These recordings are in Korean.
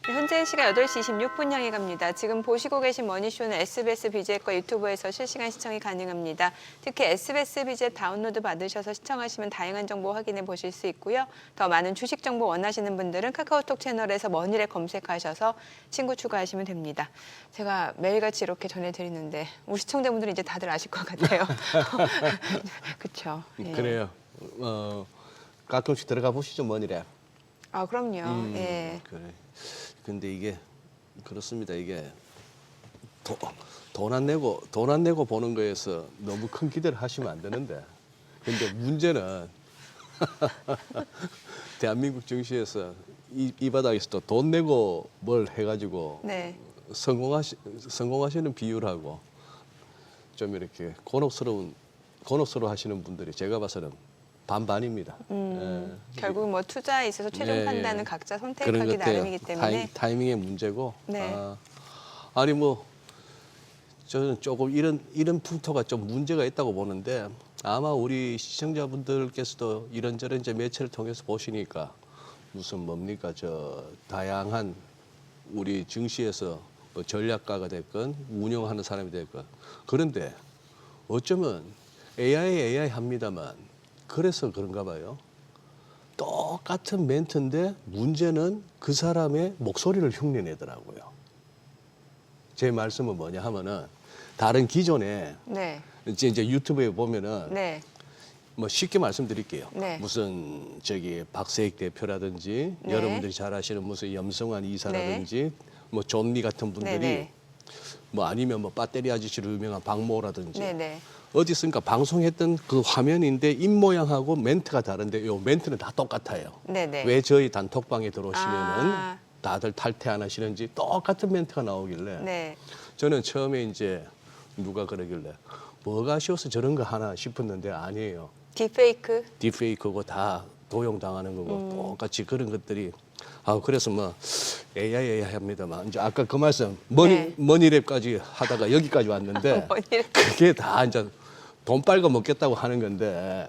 현재 시각 8시 26분 향해 갑니다. 지금 보시고 계신 머니쇼는 SBS BJ과 유튜브에서 실시간 시청이 가능합니다. 특히 SBS BJ 다운로드 받으셔서 시청하시면 다양한 정보 확인해 보실 수 있고요. 더 많은 주식 정보 원하시는 분들은 카카오톡 채널에서 머니랩 검색하셔서 친구 추가하시면 됩니다. 제가 매일같이 이렇게 전해드리는데 우리 시청자분들은 이제 다들 아실 것 같아요. 그렇죠. 예. 그래요. 가끔씩 들어가 보시죠, 머니랩. 아, 그럼요. 예. 그래. 근데 이게 그렇습니다. 이게 돈 안 내고 보는 거에서 너무 큰 기대를 하시면 안 되는데. 근데 문제는 대한민국 증시에서 이 바닥에서 또 돈 내고 뭘 해가지고 네. 성공하시는 비율하고 좀 이렇게 곤혹스러워 하시는 분들이 제가 봐서는 반반입니다. 결국 뭐 투자에 있어서 최종 예, 판단은 예. 각자 그런 선택하기 것 같아요. 나름이기 때문에 타이밍의 문제고. 네. 아니 뭐 저는 조금 이런 풍토가 좀 문제가 있다고 보는데 아마 우리 시청자분들께서도 이런저런 이제 매체를 통해서 보시니까 무슨 뭡니까 저 다양한 우리 증시에서 뭐 전략가가 됐건 운영하는 사람이 됐건 그런데 어쩌면 AI 합니다만 그래서 그런가 봐요. 똑같은 멘트인데 문제는 그 사람의 목소리를 흉내내더라고요. 제 말씀은 뭐냐 하면은 다른 기존에 네. 이제 유튜브에 보면은 네. 뭐 쉽게 말씀드릴게요. 네. 무슨 저기 박세익 대표라든지 네. 여러분들이 잘 아시는 무슨 염성환 이사라든지 뭐 존리 같은 분들이 네. 뭐 아니면 뭐 배터리 아저씨로 유명한 박모라든지 네. 네. 어디 있으니까 방송했던 그 화면인데 입모양하고 멘트가 다른데 요 멘트는 다 똑같아요. 네. 네. 왜 저희 단톡방에 들어오시면은 아. 다들 탈퇴 안 하시는지 똑같은 멘트가 나오길래 네. 저는 처음에 이제 누가 그러길래 뭐가 아쉬워서 저런 거 하나 싶었는데 아니에요. 딥페이크. 딥페이크고 다 도용당하는 거고 똑같이 그런 것들이 그래서 뭐 AI 합니다만 이제 아까 그 말씀 네. 머니랩까지 하다가 여기까지 왔는데 머니랩. 그게 다 이제 돈 빨고 먹겠다고 하는 건데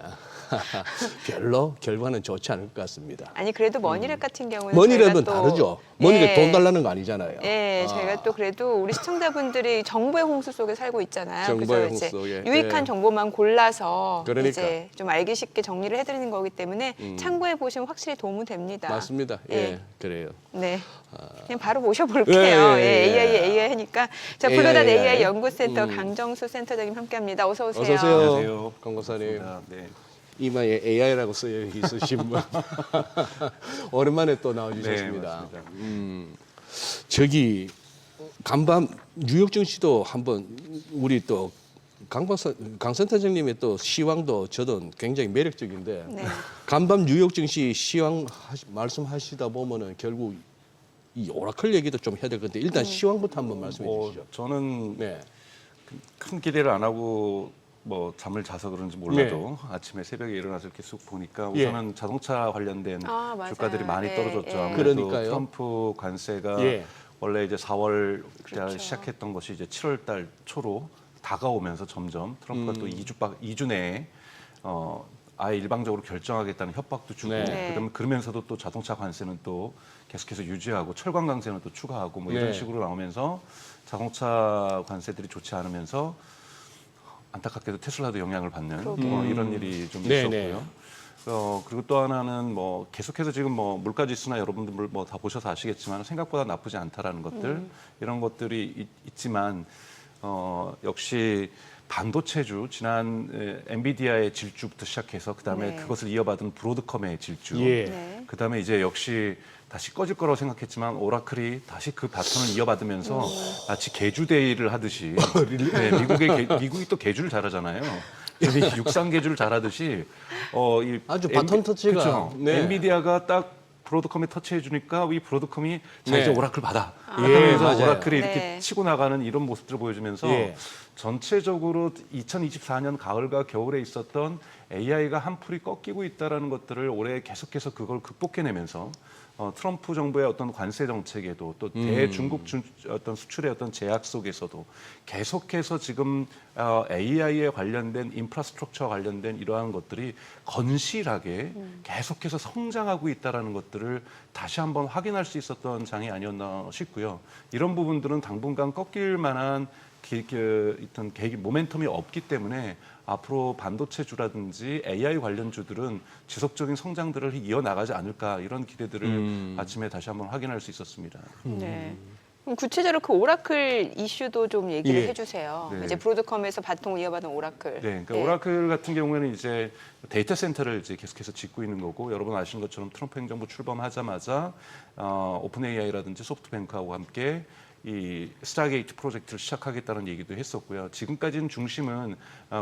별로 결과는 좋지 않을 것 같습니다. 아니 그래도 머니랩 같은 경우는 머니랩은 저희가 또 다르죠. 머니랩 예. 돈 달라는 거 아니잖아요. 예, 저희가 또 그래도 우리 시청자분들이 정보의 홍수 속에 살고 있잖아요. 정보의 그래서 이제 홍수 속에, 유익한 예. 정보만 골라서 그러니까. 이제 좀 알기 쉽게 정리를 해드리는 거기 때문에 참고해 보시면 확실히 도움은 됩니다. 맞습니다. 예. 예, 그래요. 네. 그냥 바로 모셔볼게요. 예, 예, 예. AI 하니까. 자, 블루닷 AI. AI 연구센터 강정수 센터장님 함께합니다. 어서 오세요. 어서 오세요. 안녕하세요. 강고사님. 네. 이마에 AI라고 쓰여 있으신 분 오랜만에 또 나와주셨습니다. 네, 저기 간밤 뉴욕 증시도 한번 우리 또 강 센터장님의 또 시황도 저도 굉장히 매력적인데 네. 간밤 뉴욕 증시 시황 말씀하시다 보면은 결국 이 오라클 얘기도 좀 해야 될 건데 일단 시황부터 한번 말씀해 주시죠. 저는 네. 큰 기대를 안 하고 뭐 잠을 자서 그런지 몰라도 아침에 새벽에 일어나서 이렇게 쑥 보니까 예. 우선은 자동차 관련된 맞아요. 주가들이 많이 예, 떨어졌죠. 예. 아무래도 그러니까요. 트럼프 관세가 예. 원래 이제 4월 그렇죠. 시작했던 것이 이제 7월 달 초로 다가오면서 점점 트럼프가 또 2주 내에 아예 일방적으로 결정하겠다는 협박도 주고 네. 그다음에 그러면서도 또 자동차 관세는 또 계속해서 유지하고 철강 강세는 또 추가하고 뭐 네. 이런 식으로 나오면서 자동차 관세들이 좋지 않으면서 안타깝게도 테슬라도 영향을 받는 이런 일이 좀 네, 있었고요. 네. 그리고 또 하나는 뭐 계속해서 지금 뭐 물가지수나 여러분들 뭐 다 보셔서 아시겠지만 생각보다 나쁘지 않다라는 것들 이런 것들이 있지만 역시 반도체주 지난 엔비디아의 질주부터 시작해서 그다음에 네. 그것을 이어받은 브로드컴의 질주, 예. 네. 그다음에 이제 역시 다시 꺼질 거라고 생각했지만 오라클이 다시 그 바톤을 이어받으면서 마치 개주데이를 하듯이 네, 미국이 또 개주를 잘하잖아요. 육상 개주를 잘하듯이 아주 바톤 터치가, 그렇죠. 네. 엔비디아가 딱 브로드컴에 터치해 주니까 이 브로드컴이 자 네. 이제 오라클 받아. 예, 하면서 맞아요. 오라클이 이렇게 네. 치고 나가는 이런 모습들을 보여주면서 예. 전체적으로 2024년 가을과 겨울에 있었던 AI가 한풀이 꺾이고 있다라는 것들을 올해 계속해서 그걸 극복해내면서 트럼프 정부의 어떤 관세 정책에도 또 대중국 어떤 수출의 어떤 제약 속에서도 계속해서 지금 AI에 관련된 인프라스트럭처 관련된 이러한 것들이 건실하게 계속해서 성장하고 있다라는 것들을 다시 한번 확인할 수 있었던 장이 아니었나 싶고요. 이런 부분들은 당분간 꺾일 만한 어떤 모멘텀이 없기 때문에 앞으로 반도체주라든지 AI 관련주들은 지속적인 성장들을 이어나가지 않을까 이런 기대들을 아침에 다시 한번 확인할 수 있었습니다. 네. 그럼 구체적으로 그 오라클 이슈도 좀 얘기를 예. 해주세요. 네. 이제 브로드컴에서 바통을 이어받은 오라클. 네, 그러니까 예. 오라클 같은 경우에는 이제 데이터 센터를 이제 계속해서 짓고 있는 거고, 여러분 아시는 것처럼 트럼프 행정부 출범하자마자 오픈 AI라든지 소프트뱅크하고 함께 이 스타게이트 프로젝트를 시작하겠다는 얘기도 했었고요. 지금까지는 중심은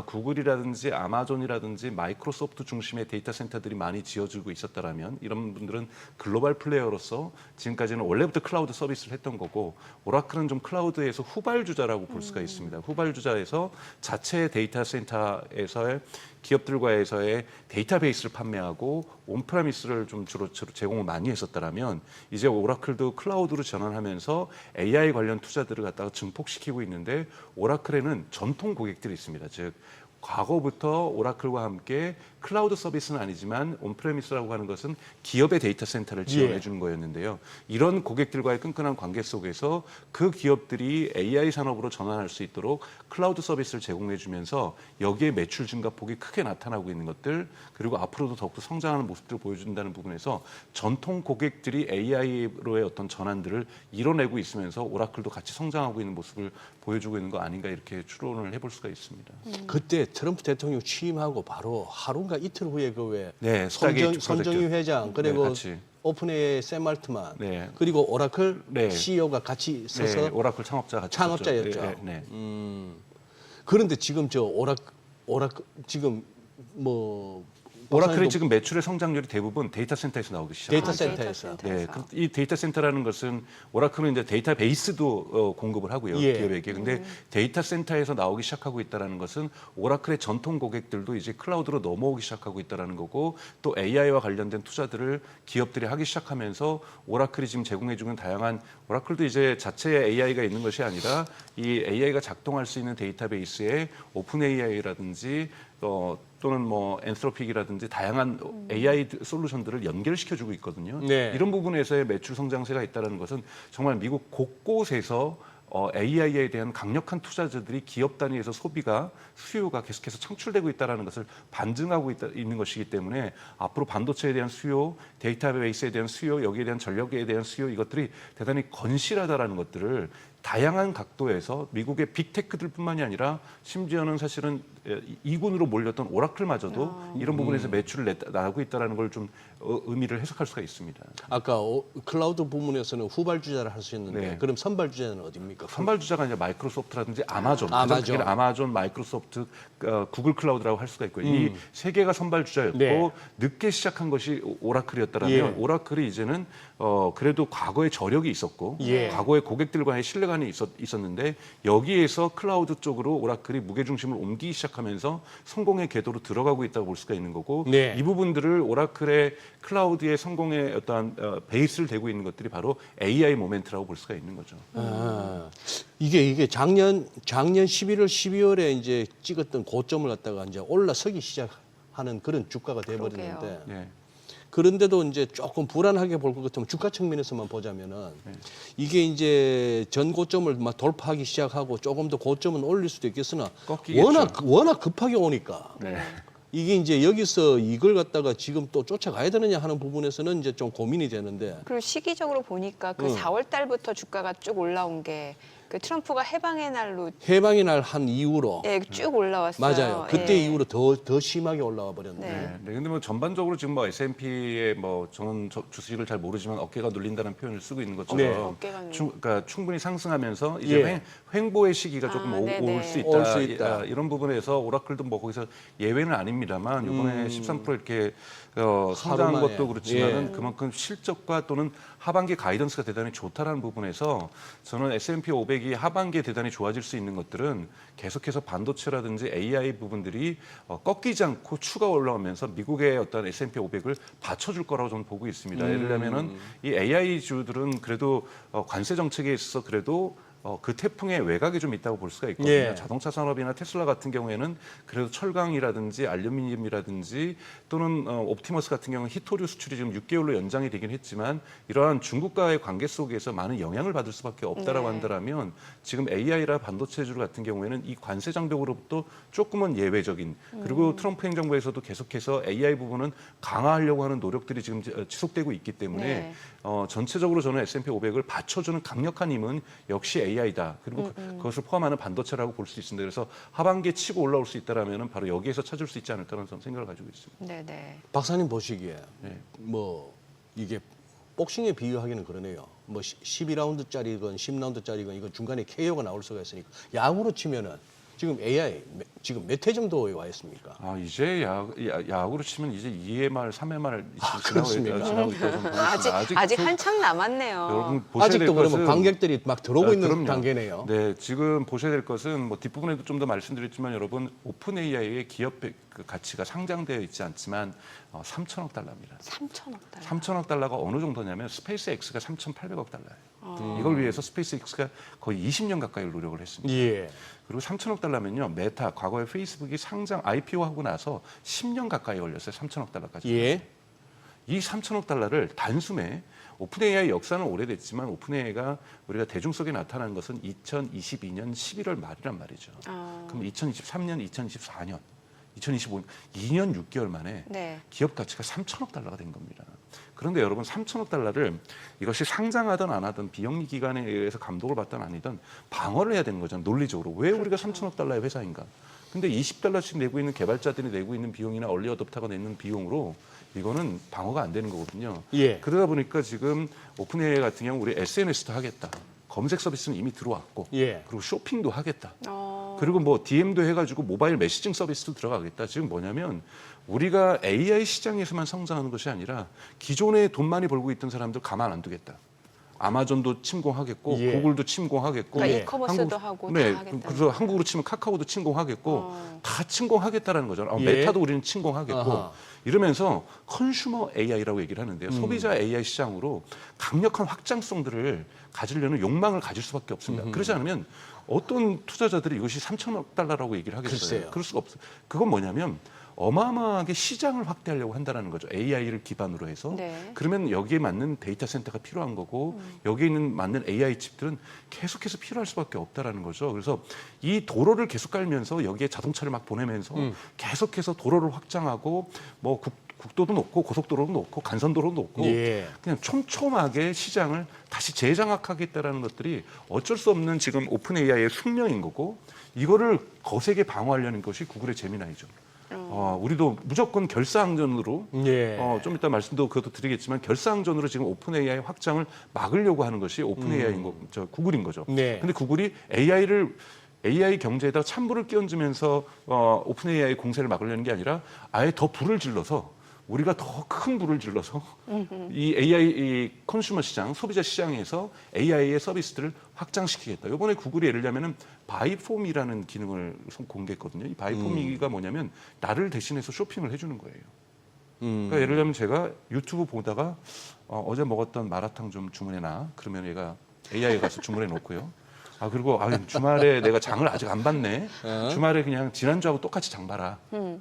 구글이라든지 아마존이라든지 마이크로소프트 중심의 데이터 센터들이 많이 지어지고 있었다라면, 이런 분들은 글로벌 플레이어로서 지금까지는 원래부터 클라우드 서비스를 했던 거고, 오라클은 좀 클라우드에서 후발주자라고 볼 수가 있습니다. 후발주자에서 자체 데이터 센터에서의 기업들과에서의 데이터베이스를 판매하고 온프라미스를 좀 주로 제공을 많이 했었다라면, 이제 오라클도 클라우드로 전환하면서 AI 관련 투자들을 갖다가 증폭시키고 있는데, 오라클에는 전통 고객들이 있습니다. 즉 과거부터 오라클과 함께 클라우드 서비스는 아니지만 온프레미스라고 하는 것은 기업의 데이터 센터를 지원해 주는 거였는데요. 이런 고객들과의 끈끈한 관계 속에서 그 기업들이 AI 산업으로 전환할 수 있도록 클라우드 서비스를 제공해 주면서 여기에 매출 증가폭이 크게 나타나고 있는 것들, 그리고 앞으로도 더욱더 성장하는 모습들을 보여준다는 부분에서 전통 고객들이 AI로의 어떤 전환들을 이뤄내고 있으면서 오라클도 같이 성장하고 있는 모습을 보여주고 있는 거 아닌가, 이렇게 추론을 해볼 수가 있습니다. 그때 트럼프 대통령 취임하고 바로 하루인가 이틀 후에 그 왜 네, 스타게이트 손정희 프로젝트. 회장 그리고 네, 같이. 오픈AI 샘 알트만 네. 그리고 오라클 네. CEO가 같이 서서 네, 오라클 창업자 같이 창업자였죠. 네, 네. 그런데 지금 저 오라클 지금 뭐 오라클의 박사님도 지금 매출의 성장률이 대부분 데이터 센터에서 나오기 데이터 시작합니다. 센터에서. 네, 이 데이터 센터라는 것은 오라클은 이제 데이터베이스도 공급을 하고요, 예. 기업에게. 근데 데이터 센터에서 나오기 시작하고 있다라는 것은 오라클의 전통 고객들도 이제 클라우드로 넘어오기 시작하고 있다라는 거고, 또 AI와 관련된 투자들을 기업들이 하기 시작하면서 오라클이 지금 제공해주는 다양한, 오라클도 이제 자체의 AI가 있는 것이 아니라 이 AI가 작동할 수 있는 데이터베이스에 오픈 AI라든지 또는 뭐 엔트로픽이라든지 다양한 AI 솔루션들을 연결시켜주고 있거든요. 네. 이런 부분에서의 매출 성장세가 있다는 것은 정말 미국 곳곳에서 AI에 대한 강력한 투자자들이 기업 단위에서 수요가 계속해서 창출되고 있다는 것을 반증하고 있는 것이기 때문에, 앞으로 반도체에 대한 수요, 데이터베이스에 대한 수요, 여기에 대한 전력에 대한 수요, 이것들이 대단히 건실하다라는 것들을 다양한 각도에서 미국의 빅테크들뿐만이 아니라 심지어는 사실은 이군으로 몰렸던 오라클마저도 이런 부분에서 매출을 나고 있다는 걸 좀 의미를 해석할 수가 있습니다. 아까 클라우드 부문에서는 후발주자를 할 수 있는데 네. 그럼 선발주자는 어디입니까? 선발주자가 이제 마이크로소프트라든지 아마존, 아마존. 아마존, 마이크로소프트, 구글 클라우드라고 할 수가 있고요. 이 세 개가 선발주자였고, 네. 늦게 시작한 것이 오라클이었다라면, 예. 오라클이 이제는 그래도 과거에 저력이 있었고, 예. 과거에 고객들과의 신뢰관이 있었는데, 여기에서 클라우드 쪽으로 오라클이 무게중심을 옮기기 시작하면서 성공의 궤도로 들어가고 있다고 볼 수가 있는 거고, 네. 이 부분들을 오라클의 클라우드의 성공의 어떠한 베이스를 대고 있는 것들이 바로 AI 모멘트라고 볼 수가 있는 거죠. 이게 작년 11월 12월에 이제 찍었던 고점을 갖다가 이제 올라서기 시작하는 그런 주가가 돼 버리는데 그러게요. 네. 그런데도 이제 조금 불안하게 볼 것 같으면 주가 측면에서만 보자면은 이게 이제 전 고점을 막 돌파하기 시작하고 조금 더 고점은 올릴 수도 있겠으나 꺾이겠죠. 워낙 급하게 오니까 네. 이게 이제 여기서 이걸 갖다가 지금 또 쫓아가야 되느냐 하는 부분에서는 이제 좀 고민이 되는데 그리고 시기적으로 보니까 그 4월 달부터 주가가 쭉 올라온 게 그 트럼프가 해방의 날로 해방의 날 한 이후로 쭉 올라왔어요. 맞아요. 그때 예. 이후로 더 심하게 올라와 버렸네. 네. 네. 근데 뭐 전반적으로 지금 뭐 S&P의 뭐 저는 주식을 잘 모르지만 어깨가 눌린다는 표현을 쓰고 있는 것처럼 네. 어깨가 눌린다. 그러니까 충분히 상승하면서 이제 예. 횡보의 시기가 조금 네네. 올 수 올 수 있다. 이런 부분에서 오라클도 뭐 거기서 예외는 아닙니다만 이번에 13% 이렇게 성장한 만에. 것도 그렇지만은 예. 그만큼 실적과 또는 하반기 가이던스가 대단히 좋다라는 부분에서 저는 S&P 500이 하반기에 대단히 좋아질 수 있는 것들은 계속해서 반도체라든지 AI 부분들이 꺾이지 않고 추가 올라오면서 미국의 어떤 S&P 500을 받쳐줄 거라고 저는 보고 있습니다. 예를 들면은 이 AI 주들은 그래도 관세 정책에 있어서 그래도 그 태풍의 외곽이 좀 있다고 볼 수가 있거든요. 예. 자동차 산업이나 테슬라 같은 경우에는 그래도 철강이라든지 알루미늄이라든지 또는 옵티머스 같은 경우는 히토류 수출이 지금 6개월로 연장이 되긴 했지만 이러한 중국과의 관계 속에서 많은 영향을 받을 수밖에 없다라고 네. 한다면 지금 AI라 반도체주 같은 경우에는 이 관세 장벽으로부터 조금은 예외적인 그리고 트럼프 행정부에서도 계속해서 AI 부분은 강화하려고 하는 노력들이 지금 지속되고 있기 때문에 네. 전체적으로 저는 S&P 500을 받쳐주는 강력한 힘은 역시 AI다. 그리고 그것을 포함하는 반도체라고 볼 수 있습니다. 그래서 하반기에 치고 올라올 수 있다라면 바로 여기에서 찾을 수 있지 않을까라는 저는 생각을 가지고 있습니다. 네네. 박사님 보시기에 네. 뭐 이게 복싱에 비유하기는 그러네요. 뭐 12라운드짜리건 10라운드짜리건 이건 중간에 KO가 나올 수가 있으니까 야구로 치면은 지금 AI 지금 몇 회 정도에 와 있습니까? 아 이제 야구로 치면 이제 2회 말, 3회 말 그렇습니까? 지나고 있다고 저는 보겠습니다. 아직 한참 남았네요. 여러분 보셔야 될 아직도 그러면 것은 관객들이 막 들어오고 있는 그럼요. 단계네요. 네, 지금 보셔야 될 것은 뭐 뒷부분에도 좀 더 말씀드렸지만 여러분 오픈 AI의 기업 그 가치가 상장되어 있지 않지만 3천억 달러입니다. 3천억 달러. 3천억 달러가 어느 정도냐면 스페이스 X가 3,800억 달러예요. 이걸 위해서 스페이스 X가 거의 20년 가까이 노력을 했습니다. 예. 그리고 3천억 달러면요. 메타, 과거에 페이스북이 상장 IPO하고 나서 10년 가까이 걸렸어요. 3천억 달러까지. 예. 이 3천억 달러를 단숨에 오픈 AI 역사는 오래됐지만 오픈 AI가 우리가 대중 속에 나타난 것은 2022년 11월 말이란 말이죠. 그럼 2023년, 2024년, 2025년 2년 6개월 만에 네. 기업 가치가 3천억 달러가 된 겁니다. 그런데 여러분 3천억 달러를 이것이 상장하든 안 하든 비영리 기관에 의해서 감독을 받든 아니든 방어를 해야 되는 거잖아요. 논리적으로. 왜 우리가 3천억 달러의 회사인가? 근데 20달러씩 내고 있는 개발자들이 내고 있는 비용이나 얼리 어댑터가 내는 비용으로 이거는 방어가 안 되는 거거든요. 예. 그러다 보니까 지금 오픈 AI 같은 경우 우리 SNS도 하겠다. 검색 서비스는 이미 들어왔고 예. 그리고 쇼핑도 하겠다. 어, 그리고 뭐 DM도 해가지고 모바일 메시징 서비스도 들어가겠다. 지금 뭐냐면 우리가 AI 시장에서만 성장하는 것이 아니라 기존에 돈 많이 벌고 있던 사람들 가만 안 두겠다. 아마존도 침공하겠고 예. 구글도 침공하겠고 그러니까 예. 이커머스도 하고 네, 다 하겠다. 그래서 한국으로 치면 카카오도 침공하겠고 다 침공하겠다라는 거잖아요. 예. 메타도 우리는 침공하겠고 아하. 이러면서 컨슈머 AI라고 얘기를 하는데요. 소비자 AI 시장으로 강력한 확장성들을 가지려는 욕망을 가질 수밖에 없습니다. 그러지 않으면 어떤 투자자들이 이것이 3천억 달러라고 얘기를 하겠어요. 글쎄요. 그럴 수가 없어요. 그건 뭐냐면 어마어마하게 시장을 확대하려고 한다는 거죠. AI를 기반으로 해서. 네. 그러면 여기에 맞는 데이터 센터가 필요한 거고 여기에 있는 맞는 AI 칩들은 계속해서 필요할 수밖에 없다라는 거죠. 그래서 이 도로를 계속 깔면서 여기에 자동차를 막 보내면서 계속해서 도로를 확장하고 뭐 국도도 놓고 고속도로도 놓고 간선도로도 놓고 예. 그냥 촘촘하게 시장을 다시 재장악하겠다라는 것들이 어쩔 수 없는 지금 오픈 AI의 숙명인 거고 이거를 거세게 방어하려는 것이 구글의 제미나이죠. 우리도 무조건 결사항전으로 예. 좀 이따 말씀도 그것도 드리겠지만 결사항전으로 지금 오픈 AI 확장을 막으려고 하는 것이 오픈 AI인 거, 구글인 거죠. 네. 근데 구글이 AI 경제에다 찬불을 끼얹으면서 오픈 AI 공세를 막으려는 게 아니라 아예 더 불을 질러서 우리가 더 큰 불을 질러서 이 AI 이 컨슈머 시장, 소비자 시장에서 AI의 서비스들을 확장시키겠다. 이번에 구글이 예를 들면은 바이폼이라는 기능을 공개했거든요. 이 바이폼이가 뭐냐면 나를 대신해서 쇼핑을 해주는 거예요. 그러니까 예를 들면 제가 유튜브 보다가 어제 먹었던 마라탕 좀 주문해놔. 그러면 얘가 AI에 가서 주문해 놓고요. 그리고 주말에 내가 장을 아직 안 봤네. 주말에 그냥 지난주하고 똑같이 장 봐라.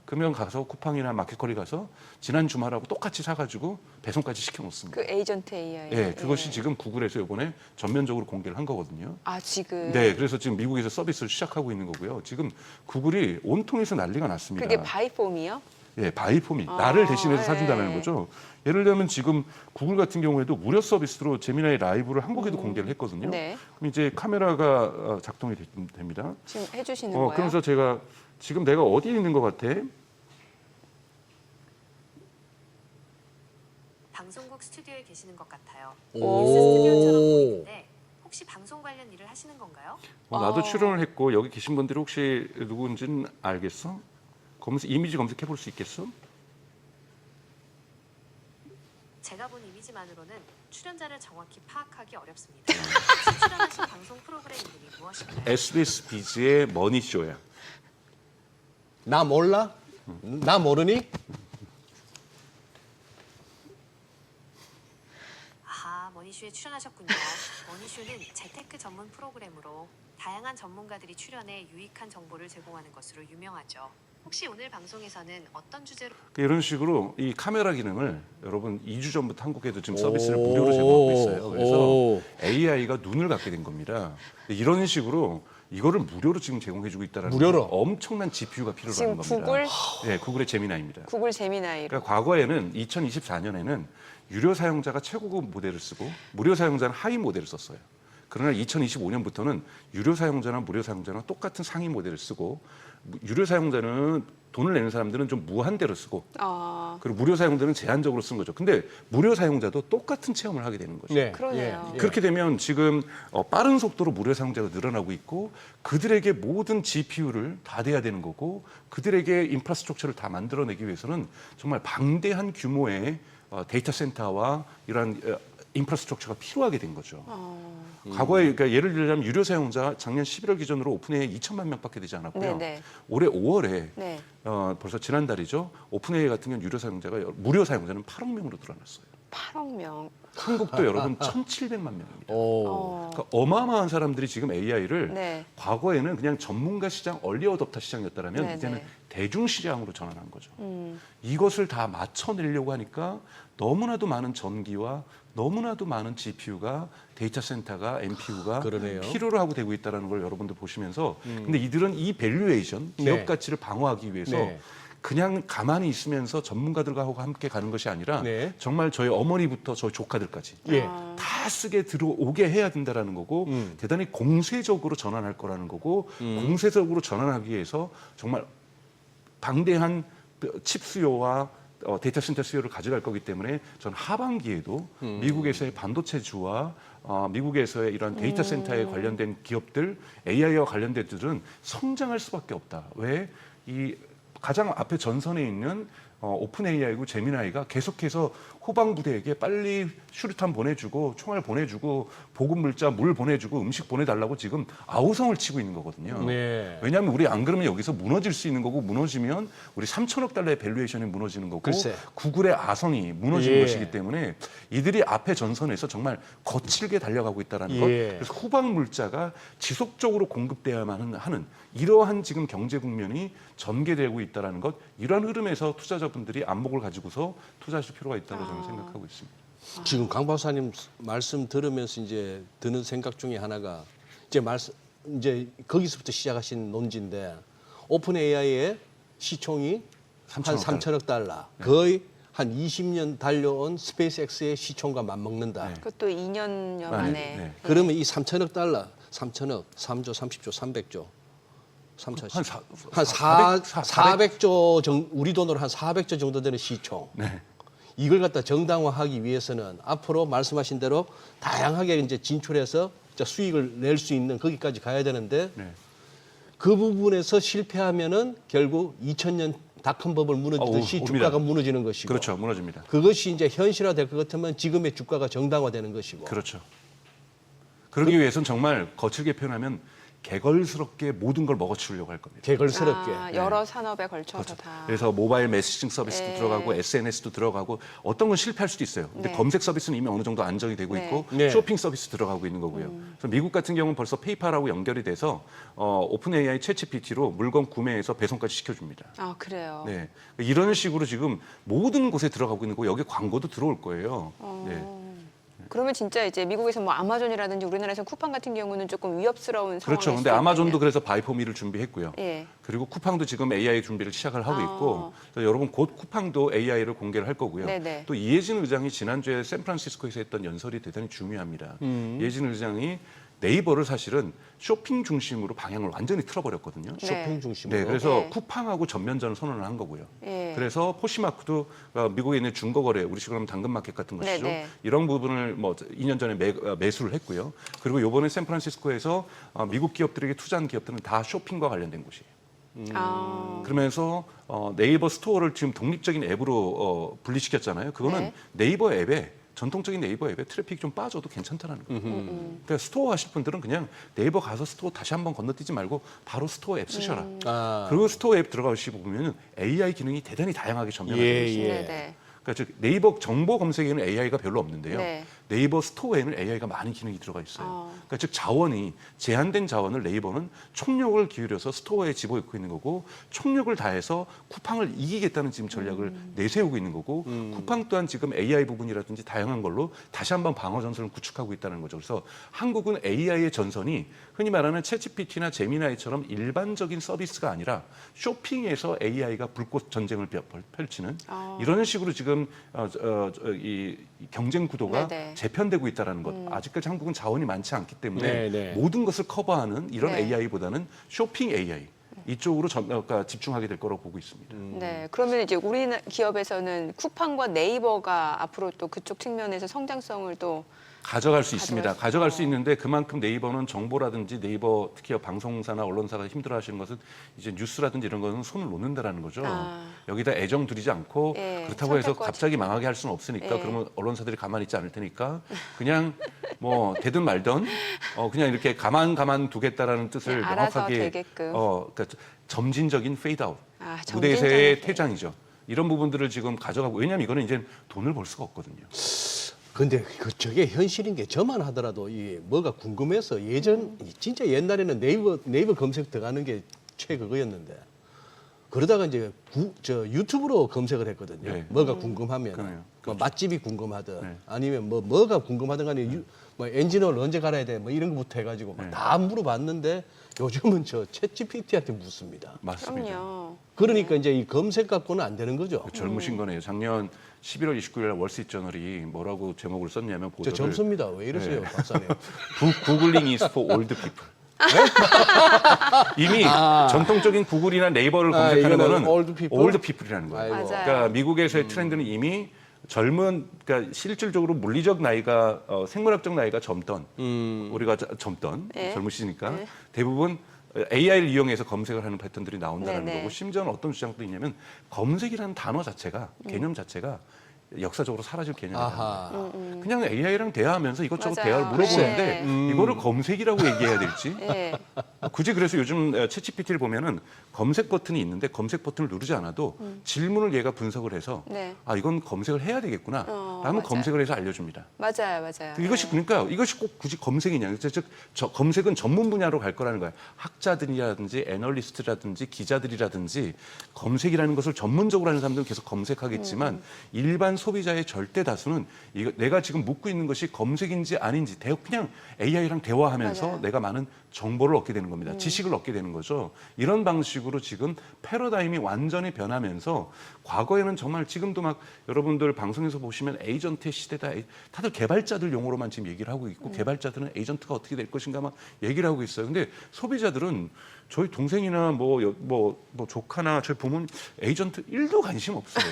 그러면 가서 쿠팡이나 마켓컬리 가서 지난 주말하고 똑같이 사가지고 배송까지 시켜놓습니다. 그 에이전트 AI. 네, 그것이 지금 구글에서 이번에 전면적으로 공개를 한 거거든요. 지금. 네, 그래서 지금 미국에서 서비스를 시작하고 있는 거고요. 지금 구글이 온통에서 난리가 났습니다. 그게 바이폼이요? 예, 바이폼이 나를 대신해서 예. 사준다는 거죠. 예를 들면 지금 구글 같은 경우에도 무료 서비스로 제미나이 라이브를 한국에도 공개를 했거든요. 네. 그럼 이제 카메라가 작동이 됩니다. 지금 해주시는 거예요? 그러면서 제가 지금 내가 어디에 있는 것 같아? 방송국 스튜디오에 계시는 것 같아요. 오. 뉴스 스튜디오처럼 보이는데 혹시 방송 관련 일을 하시는 건가요? 나도 출연을 했고 여기 계신 분들이 혹시 누구인지는 알겠어? 이미지 검색해 볼 수 있겠어? 제가 본 이미지 이미지만으로는 출연자를 정확히 파악하기 어렵습니다. 혹시 출연하신 방송 프로그램 이름이 무엇인가요? SBS 비즈의 머니쇼야. 나 몰라? 나 모르니? 아하, 머니쇼에 출연하셨군요. 머니쇼는 재테크 전문 프로그램으로 다양한 전문가들이 출연해 유익한 정보를 제공하는 것으로 유명하죠. 혹시 오늘 방송에서는 어떤 주제로 이런 식으로 이 카메라 기능을 여러분 2주 전부터 한국에도 지금 서비스를 무료로 제공하고 있어요. 그래서 AI가 눈을 갖게 된 겁니다. 이런 식으로 이거를 무료로 지금 제공해주고 있다는 무료로? 엄청난 GPU가 필요로 지금 하는 겁니다. 구글? 네, 구글의 제미나이입니다. 구글 제미나이로. 그러니까 과거에는 2024년에는 유료 사용자가 최고급 모델을 쓰고 무료 사용자는 하위 모델을 썼어요. 그러나 2025년부터는 유료 사용자나 무료 사용자나 똑같은 상위 모델을 쓰고 유료 사용자는 돈을 내는 사람들은 좀 무한대로 쓰고 그리고 무료 사용자는 제한적으로 쓴 거죠. 근데 무료 사용자도 똑같은 체험을 하게 되는 거죠. 네. 그러네요. 그렇게 되면 지금 빠른 속도로 무료 사용자가 늘어나고 있고 그들에게 모든 GPU를 다 돼야 되는 거고 그들에게 인프라스트럭처를 다 만들어내기 위해서는 정말 방대한 규모의 데이터 센터와 이러한 인프라스트럭처가 필요하게 된 거죠. 과거에 그러니까 예를 들자면 유료 사용자 작년 11월 기준으로 오픈AI 2천만 명밖에 되지 않았고요. 네네. 올해 5월에 네. 벌써 지난달이죠. 오픈AI 같은 경우는 유료 사용자가 무료 사용자는 8억 명으로 늘어났어요. 8억 명. 한국도 여러분 1,700만 명입니다. 오. 그러니까 어마어마한 사람들이 지금 AI를 네. 과거에는 그냥 전문가 시장, 얼리 어댑터 시장이었다면 네, 이제는 네. 대중 시장으로 전환한 거죠. 이것을 다 맞춰내려고 하니까 너무나도 많은 전기와 너무나도 많은 GPU가 데이터 센터가 NPU가 그러네요. 필요로 하고 되고 있다는 걸 여러분들 보시면서 근데 이들은 이 밸류에이션 기업 네. 가치를 방어하기 위해서 네. 그냥 가만히 있으면서 전문가들과 함께 가는 것이 아니라 네. 정말 저희 어머니부터 저희 조카들까지 예. 다 쓰게 들어오게 해야 된다라는 거고 대단히 공세적으로 전환할 거라는 거고 공세적으로 전환하기 위해서 정말 방대한 칩 수요와 데이터 센터 수요를 가져갈 거기 때문에 저는 하반기에도 미국에서의 반도체주와 미국에서의 이런 데이터 센터에 관련된 기업들, AI와 관련된 들은 성장할 수밖에 없다. 왜? 이 가장 앞에 전선에 있는 오픈 AI고 제미나이가 계속해서 후방 부대에게 빨리 슈루탄 보내주고 총알 보내주고 보급 물자 물 보내주고 음식 보내달라고 지금 아우성을 치고 있는 거거든요. 네. 왜냐하면 우리 안 그러면 여기서 무너질 수 있는 거고 무너지면 우리 3천억 달러의 밸류에이션이 무너지는 거고 글쎄. 구글의 아성이 무너지는 예. 것이기 때문에 이들이 앞에 전선에서 정말 거칠게 달려가고 있다는 것. 예. 그래서 후방 물자가 지속적으로 공급돼야만 하는 이러한 지금 경제 국면이 전개되고 있다는 것. 이러한 흐름에서 투자자분들이 안목을 가지고서 투자하실 필요가 있다고 저는 생각하고 있습니다. 지금 강 박사님 말씀 들으면서 이제 드는 생각 중에 하나가 이제 거기서부터 시작하신 논지인데 오픈 AI의 시총이 한 3천억 달러, 거의 한 20년 달려온 스페이스X의 시총과 맞먹는다. 네. 그것도 2년여 만에. 네. 그러면 이 3천억 달러, 3천억, 3조, 30조, 300조, 3, 4, 10. 한 400조 우리 돈으로 한 400조 정도 되는 시총. 네. 이걸 갖다 정당화하기 위해서는 앞으로 말씀하신 대로 다양하게 이제 진출해서 수익을 낼 수 있는 거기까지 가야 되는데 네. 그 부분에서 실패하면은 결국 2000년 닷컴 버블 무너지듯이 옵니다. 주가가 무너지는 것이고 그렇죠. 무너집니다. 그것이 이제 현실화될 것 같으면 지금의 주가가 정당화되는 것이고 그렇죠. 그러기 위해서는 정말 거칠게 표현하면 개걸스럽게 모든 걸 먹어치우려고 할 겁니다. 개걸스럽게 여러 산업에 걸쳐서 다. 그래서 모바일 메시징 서비스도 네. 들어가고 SNS도 들어가고 어떤 건 실패할 수도 있어요. 근데 네. 검색 서비스는 이미 어느 정도 안정이 되고 네. 있고 네. 쇼핑 서비스 들어가고 있는 거고요. 그래서 미국 같은 경우는 벌써 페이팔하고 연결이 돼서 오픈 AI 챗GPT로 물건 구매해서 배송까지 시켜줍니다. 아 그래요. 네. 이런 식으로 지금 모든 곳에 들어가고 있는 거고 여기 광고도 들어올 거예요. 네. 그러면 진짜 이제 미국에서 뭐 아마존이라든지 우리나라에서 쿠팡 같은 경우는 조금 위협스러운 상황이 그렇죠. 근데 아마존도 그래서 바이포미를 준비했고요. 예. 그리고 쿠팡도 지금 AI 준비를 시작을 하고 아. 있고 그래서 여러분 곧 쿠팡도 AI를 공개를 할 거고요. 네네. 또 이해진 의장이 지난주에 샌프란시스코에서 했던 연설이 대단히 중요합니다. 이해진 의장이 네이버를 사실은 쇼핑 중심으로 방향을 완전히 틀어버렸거든요. 네. 쇼핑 중심으로 네, 그래서 네. 쿠팡하고 전면전을 선언을 한 거고요. 예. 그래서 포시마크도 미국에 있는 중고거래, 우리 식으로 하면 당근마켓 같은 것이죠. 네네. 이런 부분을 뭐 2년 전에 매수를 했고요. 그리고 이번에 샌프란시스코에서 미국 기업들에게 투자한 기업들은 다 쇼핑과 관련된 곳이에요. 그러면서 네이버 스토어를 지금 독립적인 앱으로 분리시켰잖아요. 그거는 네. 네이버 앱에 전통적인 네이버 앱에 트래픽이 좀 빠져도 괜찮다라는 거예요. 그러니까 스토어 하실 분들은 그냥 네이버 가서 스토어 다시 한번 건너뛰지 말고 바로 스토어 앱 쓰셔라. 아. 그리고 스토어 앱 들어가시고 보면은 AI 기능이 대단히 다양하게 전면화되어 예, 있어요. 예. 네네. 그러니까 즉 네이버 정보 검색에는 AI가 별로 없는데요. 네. 네이버 스토어에는 AI가 많은 기능이 들어가 있어요. 그러니까 즉 자원이 제한된 자원을 네이버는 총력을 기울여서 스토어에 집어넣고 있는 거고 총력을 다해서 쿠팡을 이기겠다는 지금 전략을 내세우고 있는 거고 쿠팡 또한 지금 AI 부분이라든지 다양한 걸로 다시 한번 방어 전선을 구축하고 있다는 거죠. 그래서 한국은 AI의 전선이 흔히 말하는 챗GPT나 제미나이처럼 일반적인 서비스가 아니라 쇼핑에서 AI가 불꽃 전쟁을 펼치는 이런 식으로 지금 이 경쟁 구도가 네네. 재편되고 있다는 것. 아직까지 한국은 자원이 많지 않기 때문에 네네. 모든 것을 커버하는 이런 네. AI보다는 쇼핑 AI 이쪽으로 그러니까 집중하게 될 거라고 보고 있습니다. 네, 그러면 이제 우리 기업에서는 쿠팡과 네이버가 앞으로 또 그쪽 측면에서 성장성을 또 가져갈 수 있습니다. 가져갈 수 어. 있는데 그만큼 네이버는 정보라든지 네이버 특히 방송사나 언론사가 힘들어하시는 것은 이제 뉴스라든지 이런 거는 손을 놓는다라는 거죠. 아. 여기다 애정 들이지 않고 예, 그렇다고 해서 선택과 갑자기 집중. 망하게 할 수는 없으니까 예. 그러면 언론사들이 가만히 있지 않을 테니까 그냥 뭐 되든 말든 그냥 이렇게 가만 두겠다라는 뜻을 그냥 알아서 명확하게 되게끔. 그러니까 점진적인 페이드아웃 아, 무대에서의 점진적인 퇴장이죠. 이런 부분들을 지금 가져가고 왜냐하면 이거는 이제 돈을 벌 수가 없거든요. 근데 저게 현실인 게 저만 하더라도 이 뭐가 궁금해서 예전 진짜 옛날에는 네이버 검색 들어가는 게 최그거였는데 그러다가 이제 유튜브로 검색을 했거든요. 네. 뭐가 궁금하면 그래요. 뭐 맛집이 궁금하든 네. 아니면 뭐가 궁금하든 간에 뭐 엔진오일 언제 갈아야 돼 뭐 이런 것부터 해가지고 네. 다 물어봤는데 요즘은 저 챗GPT한테 묻습니다. 맞습니다. 그럼요. 그러니까 이제 이 검색 갖고는 안 되는 거죠. 젊으신 거네요. 작년 11월 29일 날 월스트리트저널이 뭐라고 제목을 썼냐면 저 보도를 젊습니다. 왜 이러세요, 네. 박사님? 구글링 is for old people. 이미 전통적인 구글이나 네이버를 검색하는 이거는 거는 old people? old people이라는 거예요. 아이고. 맞아요. 그러니까 미국에서의 트렌드는 이미 그러니까 실질적으로 물리적 나이가 생물학적 나이가 젊던 우리가 젊던 네. 젊으시니까 네. 대부분 AI를 이용해서 검색을 하는 패턴들이 나온다는 네네. 거고 심지어는 어떤 주장도 있냐면 검색이라는 단어 자체가 개념 자체가 역사적으로 사라질 개념이다. 아하. 그냥 AI랑 대화하면서 이것저것 맞아요. 대화를 물어보는데 네. 이거를 검색이라고 얘기해야 될지 예. 굳이 그래서 요즘 챗GPT를 보면은 검색 버튼이 있는데 검색 버튼을 누르지 않아도 질문을 얘가 분석을 해서 네. 아 이건 검색을 해야 되겠구나 라면 맞아요. 검색을 해서 알려줍니다. 맞아요. 이것이 예. 그러니까 이것이 꼭 굳이 검색이냐? 즉 검색은 전문 분야로 갈 거라는 거예요. 학자들이라든지 애널리스트라든지 기자들이라든지 검색이라는 것을 전문적으로 하는 사람들은 계속 검색하겠지만 일반 소비자의 절대 다수는 이거 내가 지금 묻고 있는 것이 검색인지 아닌지 그냥 AI랑 대화하면서 맞아요. 내가 많은 정보를 얻게 되는 겁니다. 지식을 얻게 되는 거죠. 이런 방식으로 지금 패러다임이 완전히 변하면서 과거에는 정말 지금도 막 여러분들 방송에서 보시면 에이전트의 시대다. 다들 개발자들 용어로만 지금 얘기를 하고 있고 개발자들은 에이전트가 어떻게 될 것인가 막 얘기를 하고 있어요. 근데 소비자들은 저희 동생이나 뭐 조카나 저희 부모님 에이전트 1도 관심 없어요.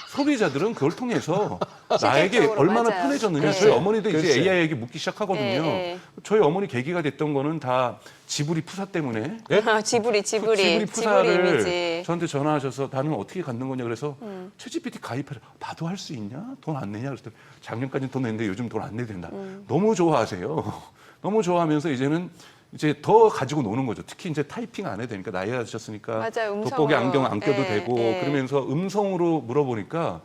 소비자들은 그걸 통해서 나에게 실질적으로 얼마나 맞아요. 편해졌느냐. 네. 저희 어머니도 이제 글쎄. AI에게 묻기 시작하거든요. 네. 저희 어머니 계기가 됐던 거는 다 지브리 푸사 때문에 지브리 지브리 푸사를 이미지. 저한테 전화하셔서 나는 어떻게 갖는 거냐 그래서 챗GPT 가입하래. 나도 할 수 있냐? 돈 안 내냐? 그랬더니 작년까지는 돈 냈는데 요즘 돈 안 내도 된다. 너무 좋아하세요. 너무 좋아하면서 이제는 이제 더 가지고 노는 거죠. 특히 이제 타이핑 안 해도 되니까 나이가 드셨으니까 맞아요, 음성으로. 돋보기 안경 안 껴도 예, 되고 예. 그러면서 음성으로 물어보니까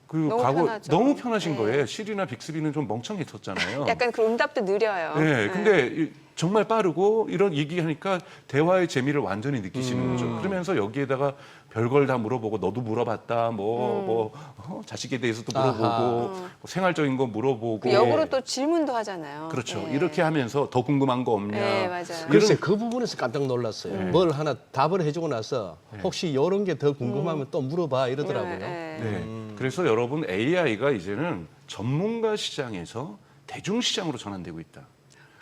그 너무 과거 편하죠. 너무 편하신 예. 거예요. 시리나 빅스비는 좀 멍청했었잖아요. 약간 그 응답도 느려요. 네, 근데 정말 빠르고 이런 얘기하니까 대화의 재미를 완전히 느끼시는 거죠. 그러면서 여기에다가 별걸 다 물어보고 너도 물어봤다, 자식에 대해서도 물어보고 아하. 뭐 생활적인 거 물어보고 그 역으로 또 질문도 하잖아요. 그렇죠. 예. 이렇게 하면서 더 궁금한 거 없냐. 네, 맞아요. 글쎄 그 부분에서 깜짝 놀랐어요. 뭘 하나 답을 해주고 나서 혹시 이런 게 더 궁금하면 또 물어봐 이러더라고요. 예. 네. 그래서 여러분 AI가 이제는 전문가 시장에서 대중 시장으로 전환되고 있다.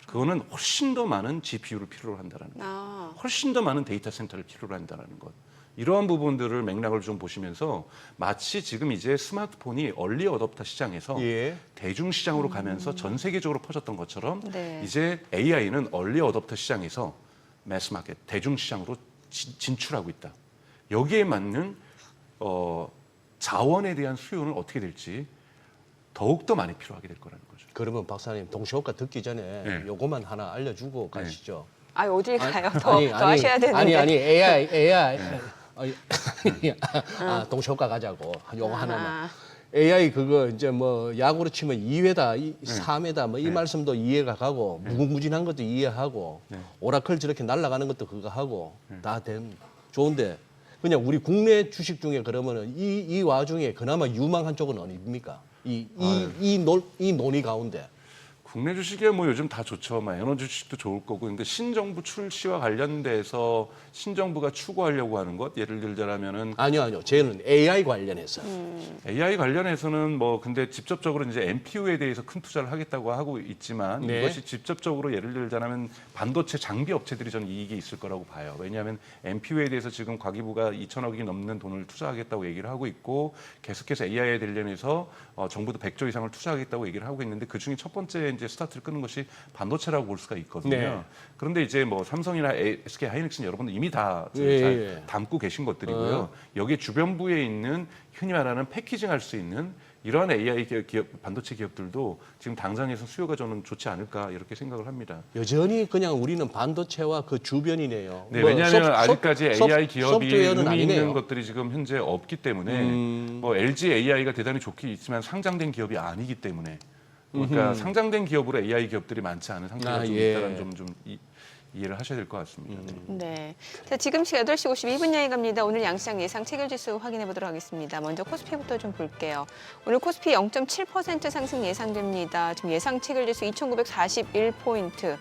그거는 훨씬 더 많은 GPU를 필요로 한다는 것. 아, 훨씬 더 많은 데이터 센터를 필요로 한다는 것. 이러한 부분들을 맥락을 좀 보시면서 마치 지금 이제 스마트폰이 얼리 어댑터 시장에서 예. 대중 시장으로 가면서 전 세계적으로 퍼졌던 것처럼 네. 이제 AI는 얼리 어댑터 시장에서 매스 마켓 대중 시장으로 진출하고 있다. 여기에 맞는 자원에 대한 수요는 어떻게 될지 더욱더 많이 필요하게 될 거라는 거죠. 그러면 박사님 동시효과 듣기 전에 네. 요거만 하나 알려주고 가시죠. 아, 어딜 가요? 더 하셔야 되는데. 아니 AI 동시효과 가자고 요거 하나만. AI 그거 이제 뭐 야구로 치면 2회다, 3회다 뭐 이 말씀도 이해가 가고 무궁무진한 것도 이해하고 오라클 저렇게 날아가는 것도 그거 하고 다 된 좋은데 그냥 우리 국내 주식 중에 그러면은 이 와중에 그나마 유망한 쪽은 어디입니까? 이 논의 가운데. 국내 주식이 뭐 요즘 다 좋죠. 막 에너지 주식도 좋을 거고. 근데 신정부 출시와 관련돼서 신정부가 추구하려고 하는 것, 예를 들자면은 아니요. 쟤는 AI 관련해서. AI 관련해서는 뭐 근데 직접적으로 이제 NPU에 대해서 큰 투자를 하겠다고 하고 있지만 네. 이것이 직접적으로 예를 들자면 반도체 장비 업체들이 저는 이익이 있을 거라고 봐요. 왜냐하면 NPU에 대해서 지금 과기부가 2천억이 넘는 돈을 투자하겠다고 얘기를 하고 있고 계속해서 AI에 관련해서 정부도 100조 이상을 투자하겠다고 얘기를 하고 있는데 그 중에 첫 번째 이제 스타트를 끄는 것이 반도체라고 볼 수가 있거든요. 네. 그런데 이제 뭐 삼성이나 SK 하이닉스는 여러분들 이미 다 예, 잘 예. 담고 계신 것들이고요. 여기에 주변부에 있는 흔히 말하는 패키징할 수 있는 이러한 AI 기업, 반도체 기업들도 지금 당장에서 수요가 저는 좋지 않을까 이렇게 생각을 합니다. 여전히 그냥 우리는 반도체와 그 주변이네요. 네, 뭐 왜냐하면 아직까지 AI 기업이 소프트웨어는 의미 있는 아니네요. 것들이 지금 현재 없기 때문에 뭐 LG AI가 대단히 좋긴 있지만 상장된 기업이 아니기 때문에 그러니까 상장된 기업으로 AI 기업들이 많지 않은 상태가 좀 예. 있다는 좀 이해를 하셔야 될 것 같습니다. 네. 네. 자, 지금 시각 8시 52분 향해 갑니다. 오늘 양시장 예상 체결지수 확인해 보도록 하겠습니다. 먼저 코스피부터 좀 볼게요. 오늘 코스피 0.7% 상승 예상됩니다. 지금 예상 체결지수 2,941포인트.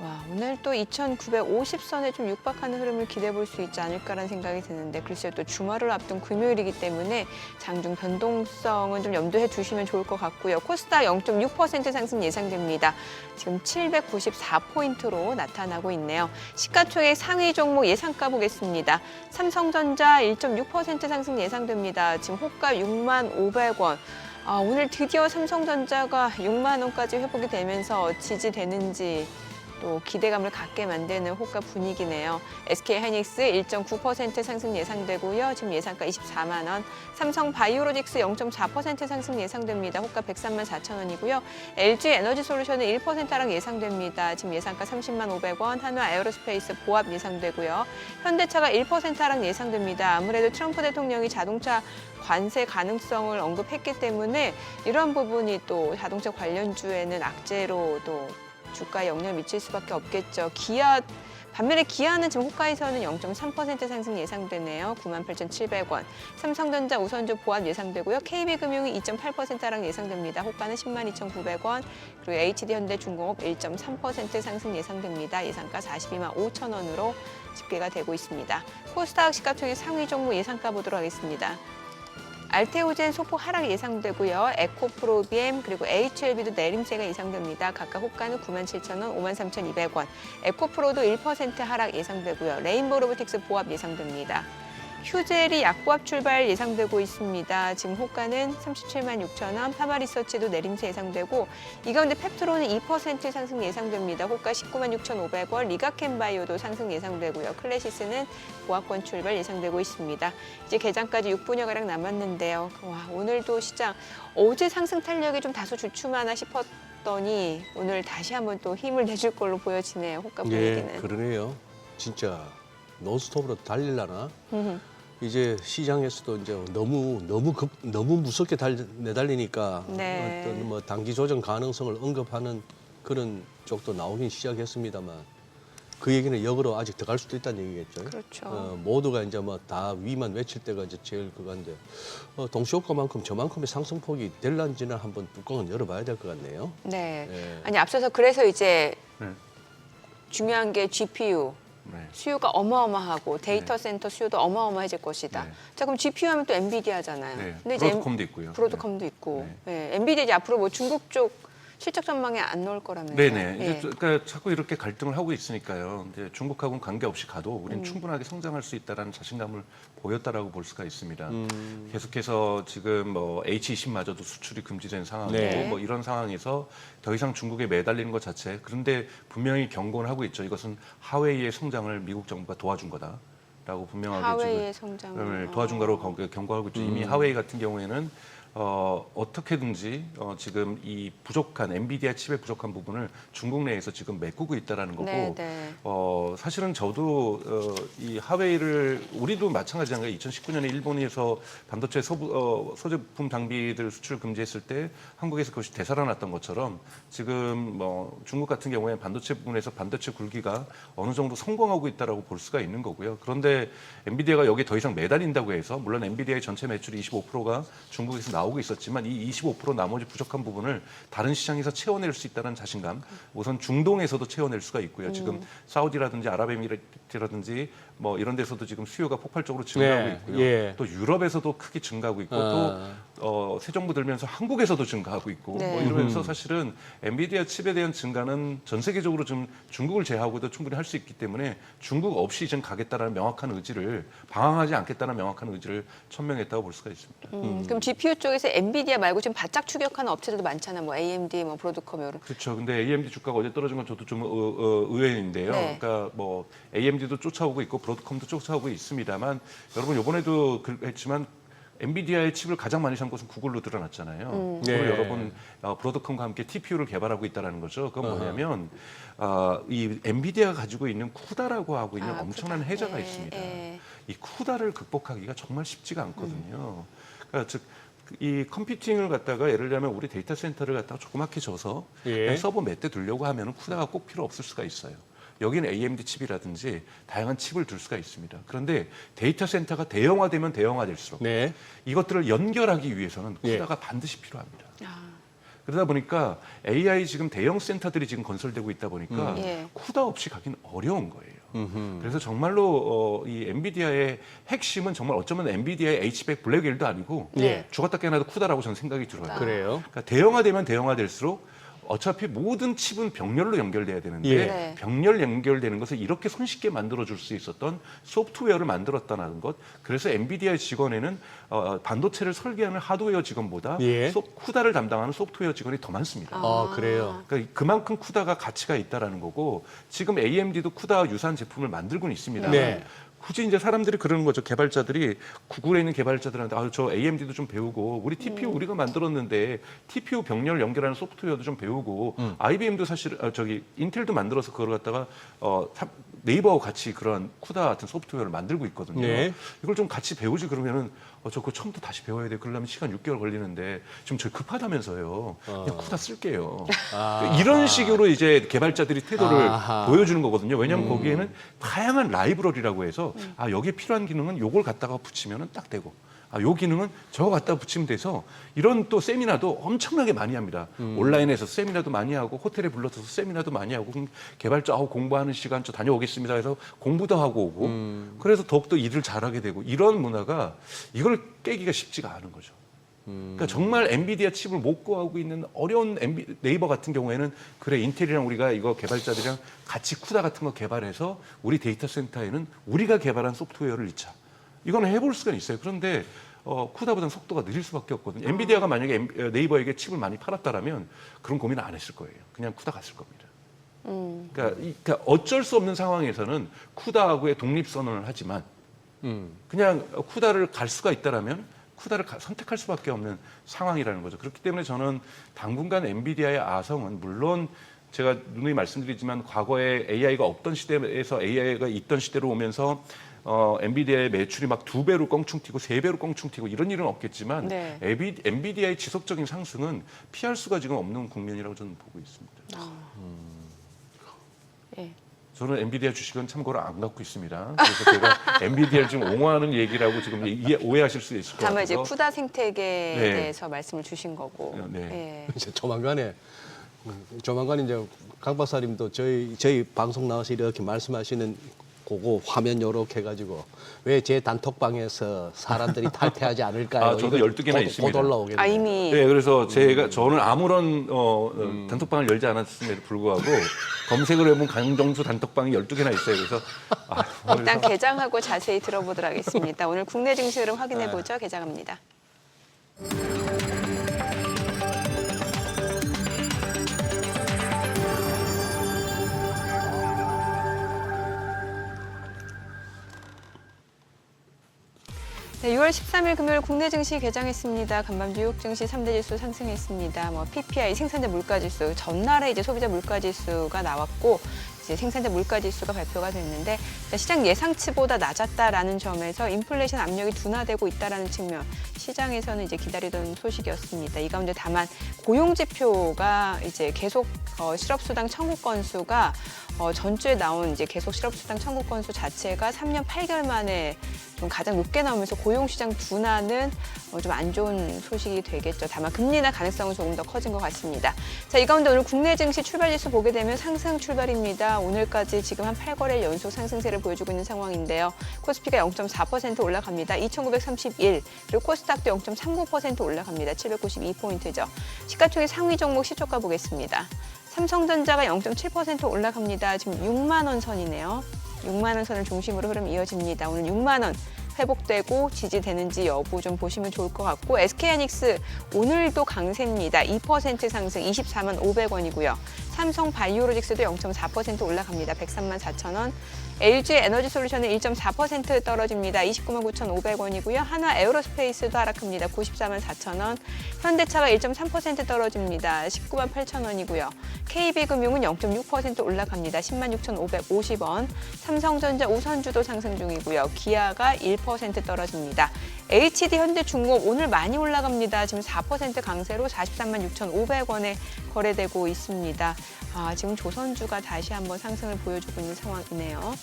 와, 오늘 또 2,950선에 좀 육박하는 흐름을 기대해 볼 수 있지 않을까라는 생각이 드는데 글쎄요, 또 주말을 앞둔 금요일이기 때문에 장중 변동성은 좀 염두해 두시면 좋을 것 같고요. 코스닥 0.6% 상승 예상됩니다. 지금 794포인트로 나타나고 있네요. 시가총액 상위 종목 예상가 보겠습니다. 삼성전자 1.6% 상승 예상됩니다. 지금 호가 6,500원. 오늘 드디어 삼성전자가 6만 원까지 회복이 되면서 지지되는지 또 기대감을 갖게 만드는 호가 분위기네요. SK 하이닉스 1.9% 상승 예상되고요. 지금 예상가 24만 원. 삼성 바이오로직스 0.4% 상승 예상됩니다. 호가 103만 4천 원이고요. LG 에너지 솔루션은 1% 하락 예상됩니다. 지금 예상가 30만 500원. 한화 에어로스페이스 보합 예상되고요. 현대차가 1% 하락 예상됩니다. 아무래도 트럼프 대통령이 자동차 관세 가능성을 언급했기 때문에 이런 부분이 또 자동차 관련주에는 악재로 또 주가에 영향을 미칠 수밖에 없겠죠. 반면에 기아는 지금 호가에서는 0.3% 상승 예상되네요. 98,700원. 삼성전자 우선주 보합 예상되고요. KB금융이 2.8% 하락 예상됩니다. 호가는 102,900원. 그리고 HD현대중공업 1.3% 상승 예상됩니다. 예상가 42만 5천 원으로 집계가 되고 있습니다. 코스닥 시가총액 상위 종목 예상가 보도록 하겠습니다. 알테오젠 소폭 하락 예상되고요. 에코프로비엠 그리고 HLB도 내림세가 예상됩니다. 각각 호가는 97,000원, 53,200원. 에코프로도 1% 하락 예상되고요. 레인보로보틱스 보합 예상됩니다. 휴젤이 약보합 출발 예상되고 있습니다. 지금 호가는 37만 6천 원, 파마리서치도 내림세 예상되고 이 가운데 펩트론은 2% 상승 예상됩니다. 호가 19만 6,500원, 리가켄바이오도 상승 예상되고요. 클래시스는 보합권 출발 예상되고 있습니다. 이제 개장까지 6분여가량 남았는데요. 와, 오늘도 시장 어제 상승 탄력이 좀 다소 주춤하나 싶었더니 오늘 다시 한번 또 힘을 내줄 걸로 보여지네요. 호가 분위기는. 예, 그러네요. 진짜 논스톱으로 달릴라나? 이제 시장에서도 이제 너무 무섭게 내달리니까 네. 어떤 뭐 단기 조정 가능성을 언급하는 그런 쪽도 나오긴 시작했습니다만 그 얘기는 역으로 아직 더 갈 수도 있다는 얘기겠죠. 그렇죠. 모두가 이제 뭐 다 위만 외칠 때가 이제 제일 그건데 동시효과만큼 저만큼의 상승폭이 될런지는 한번 뚜껑은 열어봐야 될 것 같네요. 네. 예. 아니 앞서서 그래서 이제 네. 중요한 게 GPU. 네. 수요가 어마어마하고 데이터 센터 수요도 어마어마해질 것이다. 네. 자 그럼 GPU 하면 또 엔비디아잖아요. 네. 근데 이제 브로드컴도 있고요. 브로드컴도 있고, 엔비디아 이제 앞으로 뭐 중국 쪽 실적 전망에 안 넣을 거라면서요. 네네. 예. 이제 그러니까 자꾸 이렇게 갈등을 하고 있으니까요. 근데 중국하고는 관계없이 가도 우리는 충분하게 성장할 수 있다라는 자신감을 보였다라고 볼 수가 있습니다. 계속해서 지금 뭐 H20마저도 수출이 금지된 상황이고 네. 뭐 이런 상황에서 더 이상 중국에 매달리는 것 자체. 그런데 분명히 경고를 하고 있죠. 이것은 하웨이의 성장을 미국 정부가 도와준 거다라고 분명하게 하웨이의 지금 성장을 도와준 거로 경고하고 있죠. 이미 하웨이 같은 경우에는 어떻게든지 지금 이 부족한 엔비디아 칩의 부족한 부분을 중국 내에서 지금 메꾸고 있다라는 거고 네, 네. 사실은 저도 이 하웨이를 우리도 마찬가지한 거예요. 2019년에 일본에서 반도체 소제품 장비들 수출 금지했을 때 한국에서 그것이 되살아났던 것처럼 지금 뭐 중국 같은 경우에 반도체 부분에서 반도체 굴기가 어느 정도 성공하고 있다라고 볼 수가 있는 거고요. 그런데 엔비디아가 여기 더 이상 매달린다고 해서 물론 엔비디아의 전체 매출이 25%가 중국에서 나오고 있었지만 이 25% 나머지 부족한 부분을 다른 시장에서 채워낼 수 있다는 자신감, 우선 중동에서도 채워낼 수가 있고요. 지금 사우디라든지 아랍에미리트라든지 뭐 이런 데서도 지금 수요가 폭발적으로 증가하고 네, 있고요. 예. 또 유럽에서도 크게 증가하고 있고 또 새 정부 들면서 한국에서도 증가하고 있고 네. 뭐 이러면서 사실은 엔비디아 칩에 대한 증가는 전 세계적으로 좀 중국을 제외하고도 충분히 할 수 있기 때문에 중국 없이 좀 가겠다라는 명확한 의지를 방황하지 않겠다는 명확한 의지를 천명했다고 볼 수가 있습니다. 그럼 GPU 쪽에서 엔비디아 말고 지금 바짝 추격하는 업체들도 많잖아요. 뭐 AMD, 뭐 브로드컴 이런. 그렇죠. 근데 AMD 주가가 어제 떨어진 건 저도 좀 의외인데요. 네. 그러니까 뭐 AMD도 쫓아오고 있고 브로드컴도 쫓아오고 있습니다만 여러분 이번에도 했지만 엔비디아의 칩을 가장 많이 산 곳은 구글로 드러났잖아요. 네. 그리고 여러분 브로드컴과 함께 TPU를 개발하고 있다는 거죠. 그건 뭐냐면 이 엔비디아가 가지고 있는 쿠다라고 하고 있는 엄청난 쿠다. 해자가 예, 있습니다. 예. 이 쿠다를 극복하기가 정말 쉽지가 않거든요. 그러니까 즉 이 컴퓨팅을 갖다가 예를 들면 우리 데이터 센터를 갖다가 조그맣게 져서 예. 그냥 서버 몇 대 두려고 하면 쿠다가 꼭 필요 없을 수가 있어요. 여기는 AMD 칩이라든지 다양한 칩을 둘 수가 있습니다. 그런데 데이터 센터가 대형화되면 대형화될수록 네. 이것들을 연결하기 위해서는 예. 쿠다가 반드시 필요합니다. 아, 그러다 보니까 AI 지금 대형 센터들이 지금 건설되고 있다 보니까 예. 쿠다 없이 가긴 어려운 거예요. 음흠. 그래서 정말로 이 엔비디아의 핵심은 정말 어쩌면 엔비디아의 H100 블랙웰도 아니고 예. 죽었다 깨어나도 쿠다라고 저는 생각이 들어요. 그래요. 그러니까 대형화되면 대형화될수록 어차피 모든 칩은 병렬로 연결돼야 되는데 예. 네. 병렬 연결되는 것을 이렇게 손쉽게 만들어줄 수 있었던 소프트웨어를 만들었다는 것. 그래서 엔비디아의 직원에는 반도체를 설계하는 하드웨어 직원보다 예. 쿠다를 담당하는 소프트웨어 직원이 더 많습니다. 그래요. 그러니까 그만큼 쿠다가 가치가 있다라는 거고 지금 AMD도 쿠다와 유사한 제품을 만들고는 있습니다. 네. 굳이 이제 사람들이 그러는 거죠. 개발자들이 구글에 있는 개발자들한테 저 AMD도 좀 배우고 우리 TPU 우리가 만들었는데 TPU 병렬 연결하는 소프트웨어도 좀 배우고 IBM도 사실 인텔도 만들어서 그걸 갖다가 네이버하고 같이 그런 쿠다 같은 소프트웨어를 만들고 있거든요. 네. 이걸 좀 같이 배우지 그러면은 저 그거 처음부터 다시 배워야 돼. 그러려면 시간 6개월 걸리는데 지금 저희 급하다면서요. 그냥 쿠다 쓸게요. 그러니까 이런 식으로 이제 개발자들이 태도를 아하. 보여주는 거거든요. 왜냐하면 거기에는 다양한 라이브러리라고 해서 여기에 필요한 기능은 요걸 갖다가 붙이면은 딱 되고 요 기능은 저거 갖다 붙이면 돼서 이런 또 세미나도 엄청나게 많이 합니다. 온라인에서 세미나도 많이 하고 호텔에 불러서 세미나도 많이 하고 개발자 공부하는 시간 저 다녀오겠습니다 해서 공부도 하고 오고 그래서 더욱더 일을 잘하게 되고 이런 문화가 이걸 깨기가 쉽지가 않은 거죠. 그러니까 정말 엔비디아 칩을 못 구하고 있는 어려운 네이버 같은 경우에는 그래 인텔이랑 우리가 이거 개발자들이랑 같이 쿠다 같은 거 개발해서 우리 데이터 센터에는 우리가 개발한 소프트웨어를 넣자. 이거는 해볼 수가 있어요. 그런데 쿠다보다는 속도가 느릴 수밖에 없거든요. 엔비디아가 만약에 네이버에게 칩을 많이 팔았다라면 그런 고민을 안 했을 거예요. 그냥 쿠다 갔을 겁니다. 그러니까 어쩔 수 없는 상황에서는 쿠다하고의 독립 선언을 하지만 그냥 쿠다를 갈 수가 있다라면 쿠다를 선택할 수밖에 없는 상황이라는 거죠. 그렇기 때문에 저는 당분간 엔비디아의 아성은 물론 제가 누누이 말씀드리지만 과거에 AI가 없던 시대에서 AI가 있던 시대로 오면서 엔비디아의 매출이 막 2배로 껑충 튀고 3배로 껑충 튀고 이런 일은 없겠지만 네. 엔비디아의 지속적인 상승은 피할 수가 지금 없는 국면이라고 저는 보고 있습니다. 예. 저는 엔비디아 주식은 참고로 안 갖고 있습니다. 그래서 제가 엔비디아를 지금 옹호하는 얘기라고 지금 오해하실 수 있을 것 같아서. 다만 이제 쿠다 생태계에 네. 대해서 말씀을 주신 거고. 네. 예. 이제 조만간에 이제 강 박사님도 저희 방송 나와서 이렇게 말씀하시는 그거 화면 요렇게 해가지고 왜 제 단톡방에서 사람들이 탈퇴하지 않을까요? 저도 이거 12개나 있습니다. 곧 올라오겠네요. 아 이미 네, 그래서 저는 아무런 단톡방을 열지 않았음에도 불구하고 검색을 해보면 강정수 단톡방이 12개나 있어요. 그래서 일단 개장하고 자세히 들어보도록 하겠습니다. 오늘 국내 증시 흐름 확인해 보죠. 개장합니다. 네, 6월 13일 금요일 국내 증시 개장했습니다. 간밤 뉴욕 증시 3대 지수 상승했습니다. PPI 생산자 물가지수, 전날에 이제 소비자 물가지수가 나왔고 이제 생산자 물가지수가 발표가 됐는데 시장 예상치보다 낮았다라는 점에서 인플레이션 압력이 둔화되고 있다라는 측면, 시장에서는 이제 기다리던 소식이었습니다. 이 가운데 다만 고용 지표가 이제 계속 실업수당 청구 건수가 전주에 나온 이제 계속 실업수당 청구 건수 자체가 3년 8개월 만에 좀 가장 높게 나오면서 고용시장 둔화는 좀 안 좋은 소식이 되겠죠. 다만 금리 인하 가능성은 조금 더 커진 것 같습니다. 자, 이 가운데 오늘 국내 증시 출발지수 보게 되면 상승 출발입니다. 오늘까지 지금 한 8거래일 연속 상승세를 보여주고 있는 상황인데요. 코스피가 0.4% 올라갑니다. 2,931. 그리고 코스닥도 0.39% 올라갑니다. 792포인트죠. 시가총액 상위 종목 시초가 보겠습니다. 삼성전자가 0.7% 올라갑니다. 지금 6만 원 선이네요. 6만 원 선을 중심으로 흐름 이어집니다. 오늘 6만 원 회복되고 지지되는지 여부 좀 보시면 좋을 것 같고, SK하이닉스 오늘도 강세입니다. 2% 상승 24만 500원이고요. 삼성 바이오로직스도 0.4% 올라갑니다. 103만 4천 원. LG 에너지솔루션은 1.4% 떨어집니다. 29만 9,500원이고요. 한화 에어로스페이스도 하락합니다. 94만 4천 원. 현대차가 1.3% 떨어집니다. 19만 8천 원이고요. KB금융은 0.6% 올라갑니다. 10만 6,550원. 삼성전자 우선주도 상승 중이고요. 기아가 1% 떨어집니다. HD 현대중공업 오늘 많이 올라갑니다. 지금 4% 강세로 43만 6,500원에 거래되고 있습니다. 지금 조선주가 다시 한번 상승을 보여주고 있는 상황이네요.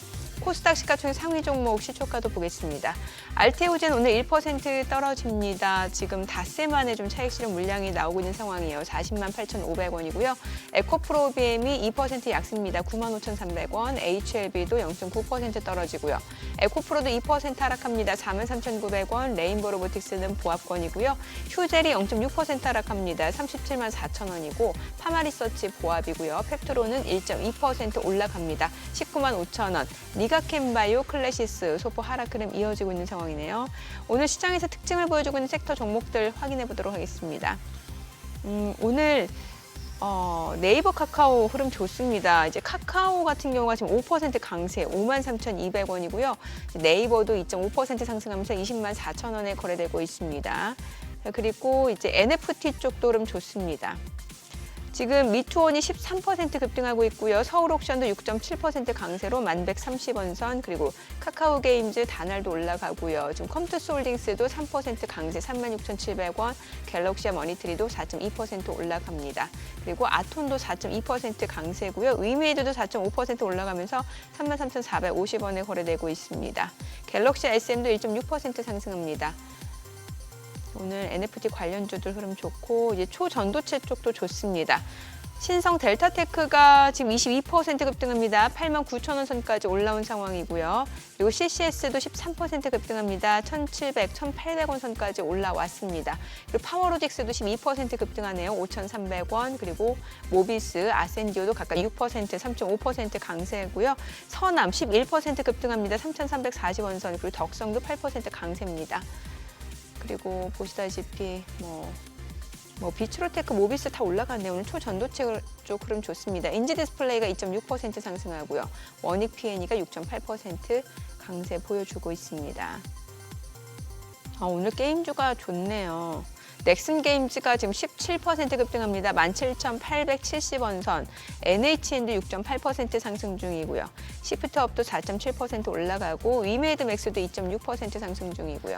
코스닥 시가총액 상위 종목 시초가도 보겠습니다. 알테오젠 오늘 1% 떨어집니다. 지금 닷새 만에 좀 차익 실현 물량이 나오고 있는 상황이에요. 40만 8,500원이고요. 에코프로비엠이 2% 약습니다. 9만 5,300원. HLB도 0.9% 떨어지고요. 에코프로도 2% 하락합니다. 4만 3,900원. 레인보 로보틱스는 보합권이고요. 휴젤이 0.6% 하락합니다. 37만 4,000원이고 파마리서치 보합이고요. 펩트로는 1.2% 올라갑니다. 19만 5,000원. 리가캠바이오, 클래시스, 소포 하락 흐름 이어지고 있는 상황이네요. 오늘 시장에서 특징을 보여주고 있는 섹터 종목들 확인해 보도록 하겠습니다. 오늘 네이버 카카오 흐름 좋습니다. 이제 카카오 같은 경우가 지금 5% 강세, 53,200원이고요. 네이버도 2.5% 상승하면서 20만 4천 원에 거래되고 있습니다. 그리고 이제 NFT 쪽도 흐름 좋습니다. 지금 미투원이 13% 급등하고 있고요. 서울옥션도 6.7% 강세로 1130원 선, 그리고 카카오게임즈 다날도 올라가고요. 지금 컴투스홀딩스도 3% 강세 36,700원, 갤럭시와 머니트리도 4.2% 올라갑니다. 그리고 아톤도 4.2% 강세고요. 위메이드도 4.5% 올라가면서 33,450원에 거래되고 있습니다. 갤럭시 SM도 1.6% 상승합니다. 오늘 NFT 관련주들 흐름 좋고, 이제 초전도체 쪽도 좋습니다. 신성 델타테크가 지금 22% 급등합니다. 8만 9천 원 선까지 올라온 상황이고요. 그리고 CCS도 13% 급등합니다. 1,700, 1,800원 선까지 올라왔습니다. 그리고 파워로직스도 12% 급등하네요. 5,300원. 그리고 모비스, 아센디오도 각각 6%, 3.5% 강세고요. 서남 11% 급등합니다. 3,340원 선. 그리고 덕성도 8% 강세입니다. 그리고 보시다시피 비츠로테크, 모비스 다 올라갔네요. 오늘 초전도체 쪽 흐름 좋습니다. 인지디스플레이가 2.6% 상승하고요. 원익 P&E가 6.8% 강세 보여주고 있습니다. 오늘 게임주가 좋네요. 넥슨 게임즈가 지금 17% 급등합니다. 17,870원 선. NHN도 6.8% 상승 중이고요. 시프트업도 4.7% 올라가고, 위메이드 맥스도 2.6% 상승 중이고요.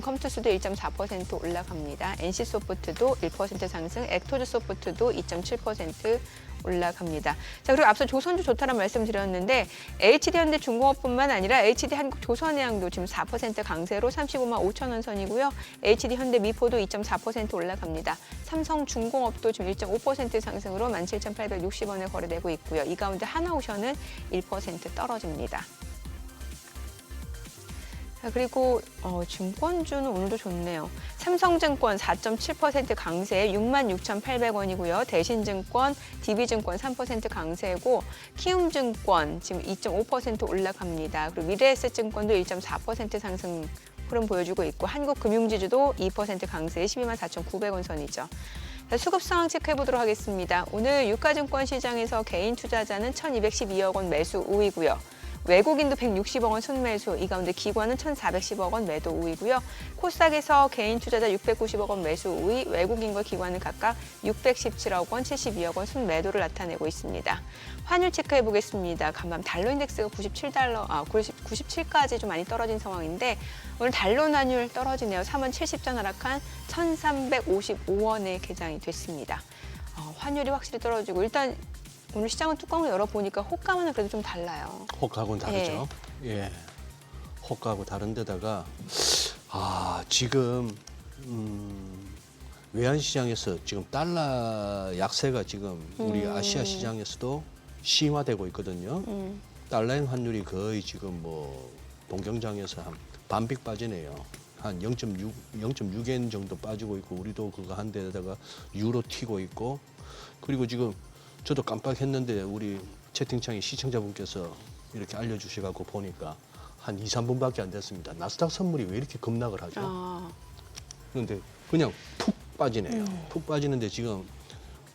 컴투스도 1.4% 올라갑니다. NC소프트도 1% 상승, 액토즈소프트도 2.7% 올라갑니다. 자, 그리고 앞서 조선주 좋다는 말씀드렸는데 HD현대중공업뿐만 아니라 HD한국조선해양도 지금 4% 강세로 35만 5천 원 선이고요. HD현대미포도 2.4% 올라갑니다. 삼성중공업도 지금 1.5% 상승으로 17,860원에 거래되고 있고요. 이 가운데 하나오션은 1% 떨어집니다. 그리고 증권주는 오늘도 좋네요. 삼성증권 4.7% 강세 66,800원이고요. 대신증권, DB증권 3% 강세고, 키움증권 지금 2.5% 올라갑니다. 그리고 미래에셋증권도 1.4% 상승 흐름 보여주고 있고, 한국금융지주도 2% 강세 124,900원 선이죠. 수급 상황 체크해 보도록 하겠습니다. 오늘 유가증권 시장에서 개인 투자자는 1,212억 원 매수 우위고요. 외국인도 160억 원 순매수, 이 가운데 기관은 1,410억 원 매도 우위고요. 코스닥에서 개인 투자자 690억 원 매수 우위, 외국인과 기관은 각각 617억 원, 72억 원 순매도를 나타내고 있습니다. 환율 체크해 보겠습니다. 간밤 달러 인덱스가 97까지 좀 많이 떨어진 상황인데 오늘 달러 환율 떨어지네요. 3원 70전 하락한 1,355원에 개장이 됐습니다. 환율이 확실히 떨어지고 일단 오늘 시장은 뚜껑을 열어보니까 호가와는 그래도 좀 달라요. 호가하고는 다르죠. 예. 호가하고 다른 데다가 지금 외환 시장에서 지금 달러 약세가 지금 우리 아시아 시장에서도 심화되고 있거든요. 달러엔 환율이 거의 지금 뭐 동경장에서 한 반씩 빠지네요. 한 0.6엔 정도 빠지고 있고 우리도 그거 한 데다가 유로 튀고 있고 그리고 지금 저도 깜빡했는데 우리 채팅창에 시청자분께서 이렇게 알려주셔갖고 보니까 한 2, 3분밖에 안 됐습니다. 나스닥 선물이 왜 이렇게 급락을 하죠? 그런데 그냥 푹 빠지네요. 푹 빠지는데 지금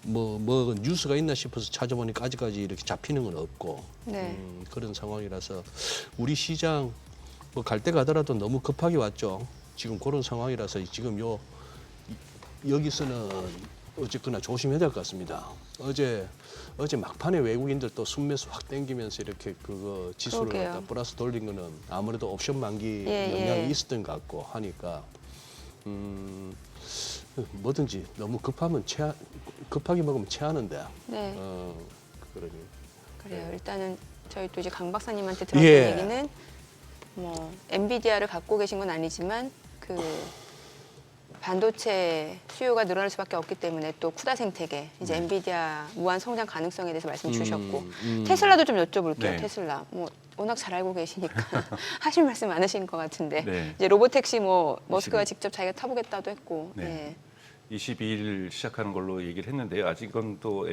뭐 뉴스가 있나 싶어서 찾아보니까 아직까지 이렇게 잡히는 건 없고 네. 그런 상황이라서 우리 시장 뭐 갈 때 가더라도 너무 급하게 왔죠. 지금 그런 상황이라서 지금 여기서는 어쨌거나 조심해야 될 것 같습니다. 어제 막판에 외국인들 또 순매수 확 땡기면서 이렇게 그거 지수를 그러게요. 갖다 플러스 돌린 거는 아무래도 옵션 만기 예, 영향이 예. 있었던 것 같고 하니까 뭐든지 너무 급하게 먹으면 체하는데 네. 그러니 그래요. 일단은 저희 또 이제 강 박사님한테 들었던 예. 얘기는 뭐 엔비디아를 갖고 계신 건 아니지만 그 반도체 수요가 늘어날 수밖에 없기 때문에 또 쿠다 생태계 이제 엔비디아 무한 성장 가능성에 대해서 말씀 주셨고 테슬라도 좀 여쭤볼게요. 네. 테슬라 뭐 워낙 잘 알고 계시니까 하실 말씀 많으신 것 같은데 네. 이제 로보택시 뭐 머스크가 22. 직접 자기가 타보겠다도 했고 네. 네. 22일 시작하는 걸로 얘기를 했는데요. 아직은 또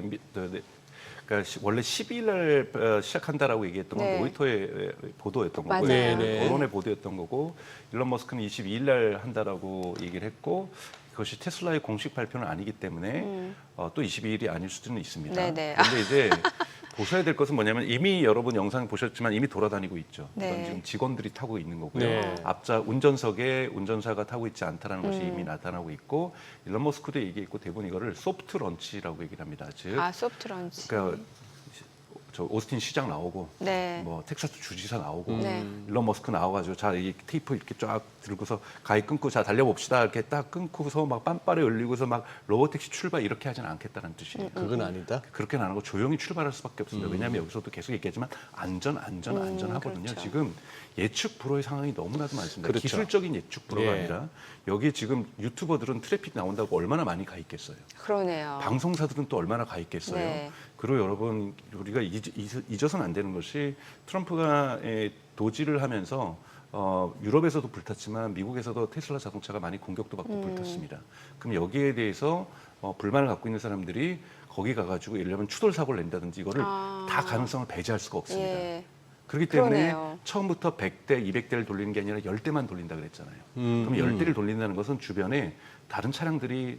그러니까 원래 12일 날 시작한다라고 얘기했던 건 네. 로이터의 보도였던 거고, 맞아요. 네, 네. 언론의 보도였던 거고, 일론 머스크는 22일 날 한다라고 얘기를 했고, 그것이 테슬라의 공식 발표는 아니기 때문에 또 22일이 아닐 수도 있습니다. 네, 네. 그런데 이제 보셔야 될 것은 뭐냐면 이미 여러분 영상 보셨지만 이미 돌아다니고 있죠. 네. 이건 지금 직원들이 타고 있는 거고요. 네. 앞자 운전석에 운전사가 타고 있지 않다는 것이 음. 이미 나타나고 있고 일론 머스크도 얘기했고 대부분 이거를 소프트 런치라고 얘기를 합니다. 즉, 소프트 런치. 그러니까 저 오스틴 시장 나오고 네. 뭐 텍사스 주지사 나오고 네. 일론 머스크 나와가지고 자 이 테이프 이렇게 쫙 들고서 가위 끊고 자 달려봅시다 이렇게 딱 끊고서 막 빤빠레 올리고서 막 로보택시 출발 이렇게 하지는 않겠다는 뜻이에요. 그건 아니다. 그렇게는 안 하고 조용히 출발할 수밖에 없습니다. 왜냐하면 여기서도 계속 얘기하지만 안전하거든요. 그렇죠. 지금 예측 불허의 상황이 너무나도 많습니다. 그렇죠. 기술적인 예측 불허가 예. 아니라 여기 지금 유튜버들은 트래픽 나온다고 얼마나 많이 가 있겠어요. 그러네요. 방송사들은 또 얼마나 가 있겠어요. 네. 그리고 여러분 우리가 잊어서는 안 되는 것이 트럼프가 도지를 하면서 유럽에서도 불탔지만 미국에서도 테슬라 자동차가 많이 공격도 받고 불탔습니다. 그럼 여기에 대해서 불만을 갖고 있는 사람들이 거기 가가지고 예를 들면 추돌 사고를 낸다든지 이거를 다 가능성을 배제할 수가 없습니다. 예. 그렇기 때문에 그러네요. 처음부터 100대, 200대를 돌리는 게 아니라 10대만 돌린다 그랬잖아요. 그럼 10대를 돌린다는 것은 주변에 다른 차량들이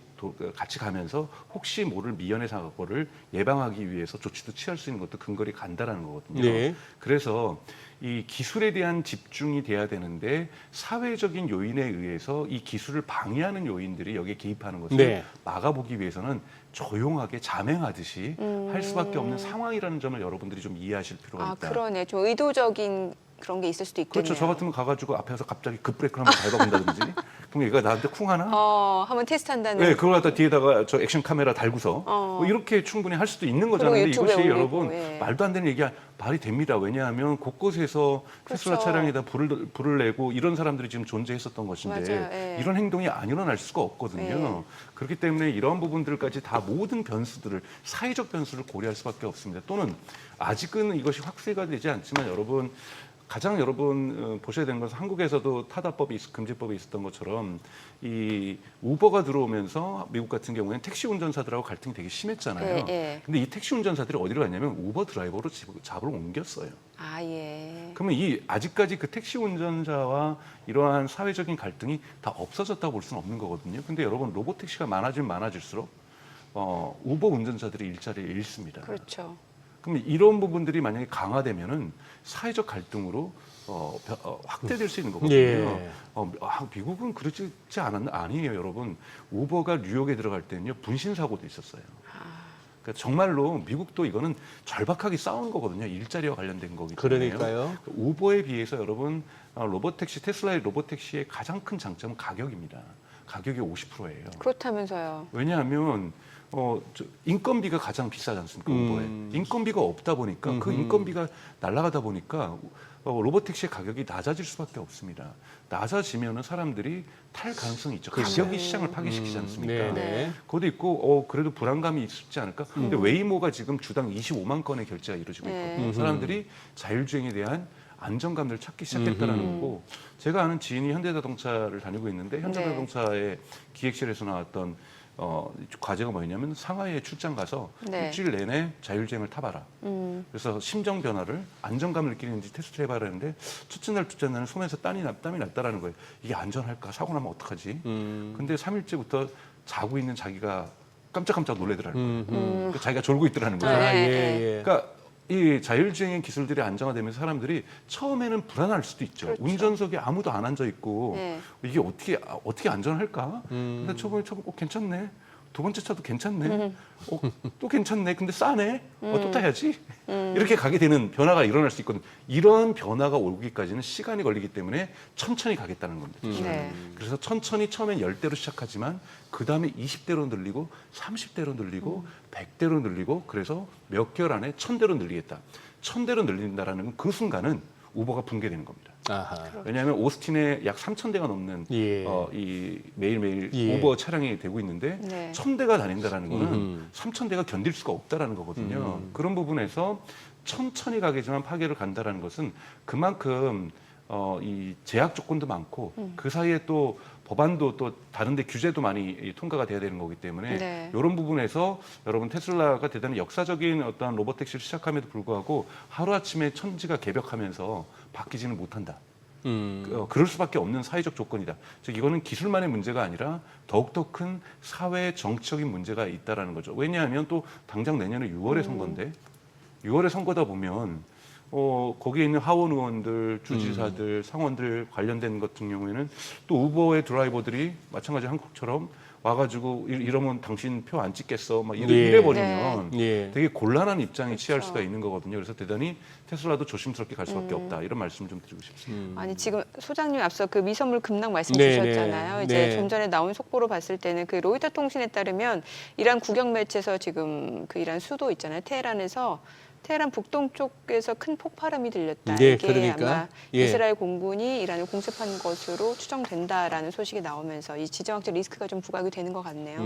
같이 가면서 혹시 모를 미연의 사고를 예방하기 위해서 조치도 취할 수 있는 것도 근거리 간다라는 거거든요. 네. 그래서 이 기술에 대한 집중이 돼야 되는데 사회적인 요인에 의해서 이 기술을 방해하는 요인들이 여기에 개입하는 것을 네. 막아보기 위해서는 조용하게 자맹하듯이 할 수밖에 없는 상황이라는 점을 여러분들이 좀 이해하실 필요가 있다. 그러네. 좀 의도적인 그런 게 있을 수도 있겠네요. 그렇죠. 저 같으면 가가지고 앞에서 갑자기 급브레이크를 한번 밟아본다든지 그럼 얘가 나한테 쿵 하나? 한번 테스트한다는. 네, 그걸 갖다 뒤에다가 저 액션 카메라 달고서 뭐 이렇게 충분히 할 수도 있는 거잖아요. 근데 유튜브에 이것이 올리고, 여러분 예. 말도 안 되는 얘기가 말이 됩니다. 왜냐하면 곳곳에서 테슬라 그렇죠. 차량에다 불을 내고 이런 사람들이 지금 존재했었던 것인데 맞아요. 예. 이런 행동이 안 일어날 수가 없거든요. 그렇기 때문에 이런 부분들까지 다 모든 변수들을 사회적 변수를 고려할 수밖에 없습니다. 또는 아직은 이것이 확실가 되지 않지만 여러분 보셔야 되는 것은 한국에서도 타다법이 금지법이 있었던 것처럼 이 우버가 들어오면서 미국 같은 경우에는 택시 운전사들하고 갈등이 되게 심했잖아요. 예. 근데 이 택시 운전사들이 어디로 갔냐면 우버 드라이버로 잡으러 옮겼어요. 예. 그러면 아직까지 그 택시 운전자와 이러한 사회적인 갈등이 다 없어졌다고 볼 수는 없는 거거든요. 근데 여러분 로봇택시가 많아질수록 우버 운전자들이 일자리를 잃습니다. 그렇죠. 그럼 이런 부분들이 만약에 강화되면은 사회적 갈등으로 확대될 수 있는 거거든요. 예. 미국은 그렇지 않았나? 아니에요, 여러분. 우버가 뉴욕에 들어갈 때는요 분신 사고도 있었어요. 그러니까 정말로 미국도 이거는 절박하게 싸운 거거든요. 일자리와 관련된 거기 때문에. 그러니까요. 우버에 비해서 여러분 로봇택시, 테슬라의 로봇택시의 가장 큰 장점은 가격입니다. 가격이 50%예요. 그렇다면서요. 왜냐하면 인건비가 가장 비싸지 않습니까? 우버에. 인건비가 없다 보니까 그 인건비가 날아가다 보니까 로봇택시의 가격이 낮아질 수밖에 없습니다. 낮아지면은 사람들이 탈 가능성이 있죠. 가격이 시장을 파괴시키지 않습니까? 네. 그것도 있고 그래도 불안감이 있지 않을까? 근데 웨이모가 지금 주당 25만 건의 결제가 이루어지고 있거든요. 사람들이 자율주행에 대한 안정감을 찾기 시작했다라는 거고, 제가 아는 지인이 현대자동차를 다니고 있는데 현대자동차의 기획실에서 나왔던 과제가 뭐였냐면 상하이에 출장 가서 네. 일주일 내내 자율주행을 타봐라. 그래서 심정 변화를 안정감을 느끼는지 테스트를 해봐라 했는데 첫째 날, 둘째 날은 손에서 땀이 났다라는 거예요. 이게 안전할까? 사고 나면 어떡하지? 근데 3일째부터 자고 있는 자기가 깜짝깜짝 놀래더라는 거예요. 그러니까 자기가 졸고 있더라는 거예요. 아, 네. 예. 그러니까 이 자율주행 기술들이 안정화되면서 사람들이 처음에는 불안할 수도 있죠. 그렇죠. 운전석에 아무도 안 앉아 있고 네. 이게 어떻게 안전할까? 근데 처음에 괜찮네. 두 번째 차도 괜찮네. 또 괜찮네. 근데 싸네. 또 타야지. 이렇게 가게 되는 변화가 일어날 수 있거든요. 이런 변화가 오기까지는 시간이 걸리기 때문에 천천히 가겠다는 겁니다. 네. 그래서 천천히 처음엔 10대로 시작하지만 그 다음에 20대로 늘리고 30대로 늘리고 100대로 늘리고 그래서 몇 개월 안에 1000대로 늘리겠다. 1000대로 늘린다라는 건 그 순간은 우버가 붕괴되는 겁니다. 아하. 왜냐하면 오스틴에 약 3,000대가 넘는 예. 이 매일매일 예. 우버 차량이 되고 있는데 네. 1,000대가 다닌다라는 거는 3,000대가 견딜 수가 없다라는 거거든요. 그런 부분에서 천천히 가겠지만 파괴를 간다라는 것은 그만큼 이 제약 조건도 많고 그 사이에 또 법안도 또 다른데 규제도 많이 통과가 돼야 되는 거기 때문에 네. 이런 부분에서 여러분 테슬라가 대단히 역사적인 어떤 로봇택시를 시작함에도 불구하고 하루아침에 천지가 개벽하면서 바뀌지는 못한다. 그럴 수밖에 없는 사회적 조건이다. 즉 이거는 기술만의 문제가 아니라 더욱더 큰 사회 정치적인 문제가 있다라는 거죠. 왜냐하면 또 당장 내년에 6월에 선거인데 6월에 선거다 보면 거기에 있는 하원 의원들, 주지사들, 상원들 관련된 것 같은 경우에는 또 우버의 드라이버들이 마찬가지 한국처럼 와가지고 이러면 당신 표 안 찍겠어, 막 예. 이래버리면 예. 되게 곤란한 입장에 취할 그렇죠. 수가 있는 거거든요. 그래서 대단히 테슬라도 조심스럽게 갈 수밖에 없다. 이런 말씀을 좀 드리고 싶습니다. 아니 지금 소장님 앞서 그 미선물 급락 말씀 네, 주셨잖아요. 네. 이제 네. 좀 전에 나온 속보로 봤을 때는 그 로이터 통신에 따르면 이란 국영 매체에서 지금 그 이란 수도 있잖아요. 테헤란에서 테헤란 북동쪽에서 큰 폭발음이 들렸다. 네, 이게 그러니까. 아마 예. 이스라엘 공군이 이란을 공습한 것으로 추정된다라는 소식이 나오면서 이 지정학적 리스크가 좀 부각이 되는 것 같네요.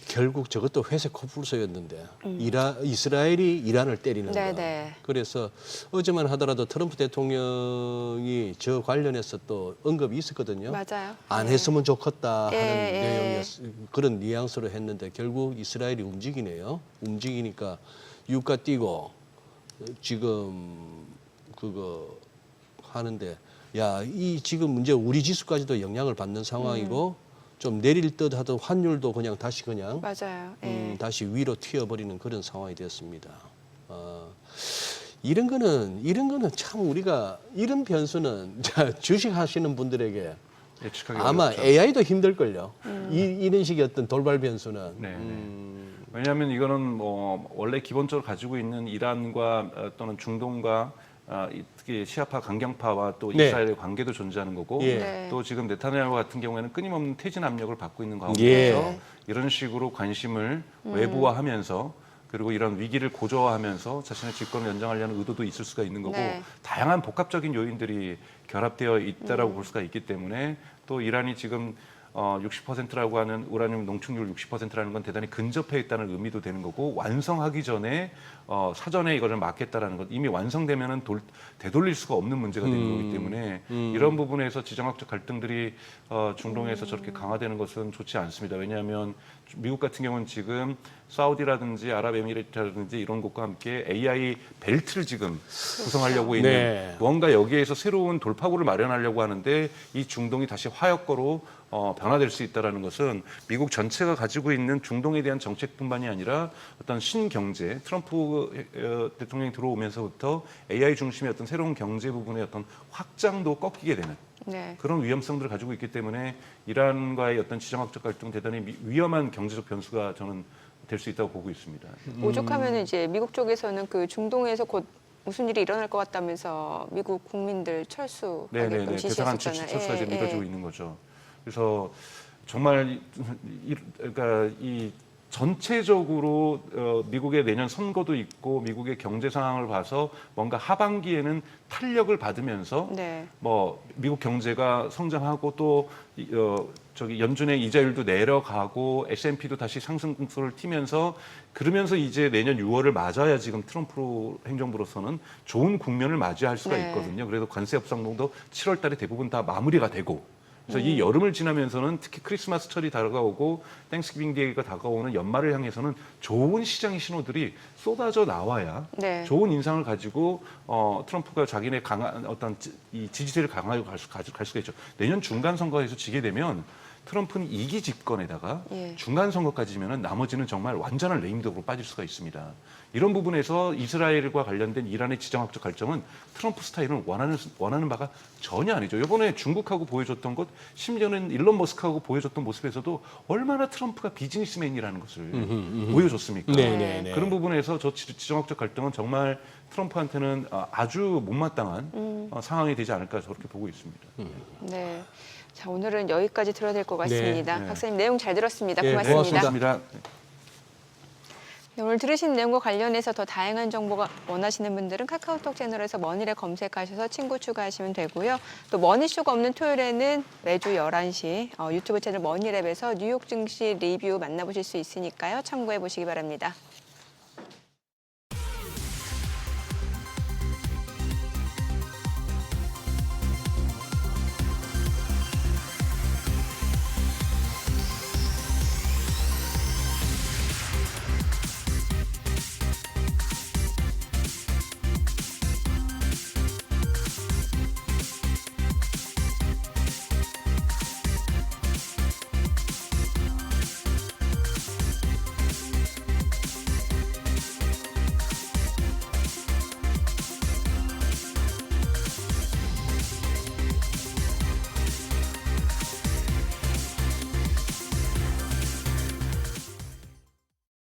결국 저것도 회색 코뿔소였는데 이스라엘이 이란을 때리는 거. 네네. 그래서 어제만 하더라도 트럼프 대통령이 저 관련해서 또 언급이 있었거든요. 맞아요. 안 네. 했으면 좋겠다 하는 예. 그런 뉘앙스로 했는데 결국 이스라엘이 움직이네요. 움직이니까 유가 뛰고 지금 그거 하는데 이 지금 문제 우리 지수까지도 영향을 받는 상황이고 좀 내릴 듯 하던 환율도 그냥 다시 그냥 맞아요. 예. 다시 위로 튀어버리는 그런 상황이 되었습니다. 이런 거는 참 우리가 이런 변수는 주식 하시는 분들에게 예측하기 아마 어렵죠. AI도 힘들걸요. 이런 식의 어떤 돌발 변수는. 네, 왜냐하면 이거는 뭐 원래 기본적으로 가지고 있는 이란과 또는 중동과 특히 시아파 강경파와 또 네. 이스라엘의 관계도 존재하는 거고 예. 네. 또 지금 네타냐후 같은 경우에는 끊임없는 퇴진 압력을 받고 있는 예. 가운데서 이런 식으로 관심을 외부화하면서 그리고 이런 위기를 고조화하면서 자신의 집권을 연장하려는 의도도 있을 수가 있는 거고 네. 다양한 복합적인 요인들이 결합되어 있다라고 볼 수가 있기 때문에 또 이란이 지금 60%라고 하는 우라늄 농축률 60%라는 건 대단히 근접해 있다는 의미도 되는 거고 완성하기 전에 사전에 이거를 막겠다라는 것 이미 완성되면은 되돌릴 수가 없는 문제가 되는 거기 때문에 이런 부분에서 지정학적 갈등들이 중동에서 저렇게 강화되는 것은 좋지 않습니다. 왜냐하면 미국 같은 경우는 지금 사우디라든지 아랍에미리트라든지 이런 곳과 함께 AI 벨트를 지금 구성하려고 있는 네. 뭔가 여기에서 새로운 돌파구를 마련하려고 하는데 이 중동이 다시 화약고로 변화될 수 있다는 것은 미국 전체가 가지고 있는 중동에 대한 정책뿐만이 아니라 어떤 신경제, 트럼프 대통령이 들어오면서부터 AI 중심의 어떤 새로운 경제 부분의 어떤 확장도 꺾이게 되는 네. 그런 위험성들을 가지고 있기 때문에 이란과의 어떤 지정학적 갈등 대단히 위험한 경제적 변수가 저는 될 수 있다고 보고 있습니다. 오죽하면 이제 미국 쪽에서는 그 중동에서 곧 무슨 일이 일어날 것 같다면서 미국 국민들 철수하게끔 네네네. 대사관 지시했었잖아요. 철수가 지금 예, 이뤄지고 예. 있는 거죠. 그래서 정말 그러니까 이 전체적으로 미국의 내년 선거도 있고 미국의 경제 상황을 봐서 뭔가 하반기에는 탄력을 받으면서 네. 뭐 미국 경제가 성장하고 또 저기 연준의 이자율도 내려가고 S&P도 다시 상승세를 튀면서 그러면서 이제 내년 6월을 맞아야 지금 트럼프 행정부로서는 좋은 국면을 맞이할 수가 네. 있거든요. 그래서 관세 협상도 7월 달에 대부분 다 마무리가 되고 그래서 이 여름을 지나면서는 특히 크리스마스 철이 다가오고 땡스기빙 데이가 다가오는 연말을 향해서는 좋은 시장의 신호들이 쏟아져 나와야 네. 좋은 인상을 가지고 트럼프가 자기네 강한 어떤 이 지지세를 강화하고 갈 수가 있죠. 내년 중간 선거에서 지게 되면 트럼프는 2기 집권에다가 예. 중간 선거까지면은 나머지는 정말 완전한 레임덕으로 빠질 수가 있습니다. 이런 부분에서 이스라엘과 관련된 이란의 지정학적 갈등은 트럼프 스타일은 원하는 바가 전혀 아니죠. 이번에 중국하고 보여줬던 것, 심지어는 일론 머스크하고 보여줬던 모습에서도 얼마나 트럼프가 비즈니스맨이라는 것을 보여줬습니까? 네네네. 그런 부분에서 저 지정학적 갈등은 정말 트럼프한테는 아주 못마땅한 상황이 되지 않을까 저렇게 보고 있습니다. 네. 자, 오늘은 여기까지 들어야 될 것 같습니다. 네. 박사님 내용 잘 들었습니다. 네, 고맙습니다. 고맙습니다. 네, 오늘 들으신 내용과 관련해서 더 다양한 정보가 원하시는 분들은 카카오톡 채널에서 머니랩 검색하셔서 친구 추가하시면 되고요. 또 머니쇼가 없는 토요일에는 매주 11시 유튜브 채널 머니랩에서 뉴욕 증시 리뷰 만나보실 수 있으니까요. 참고해 보시기 바랍니다.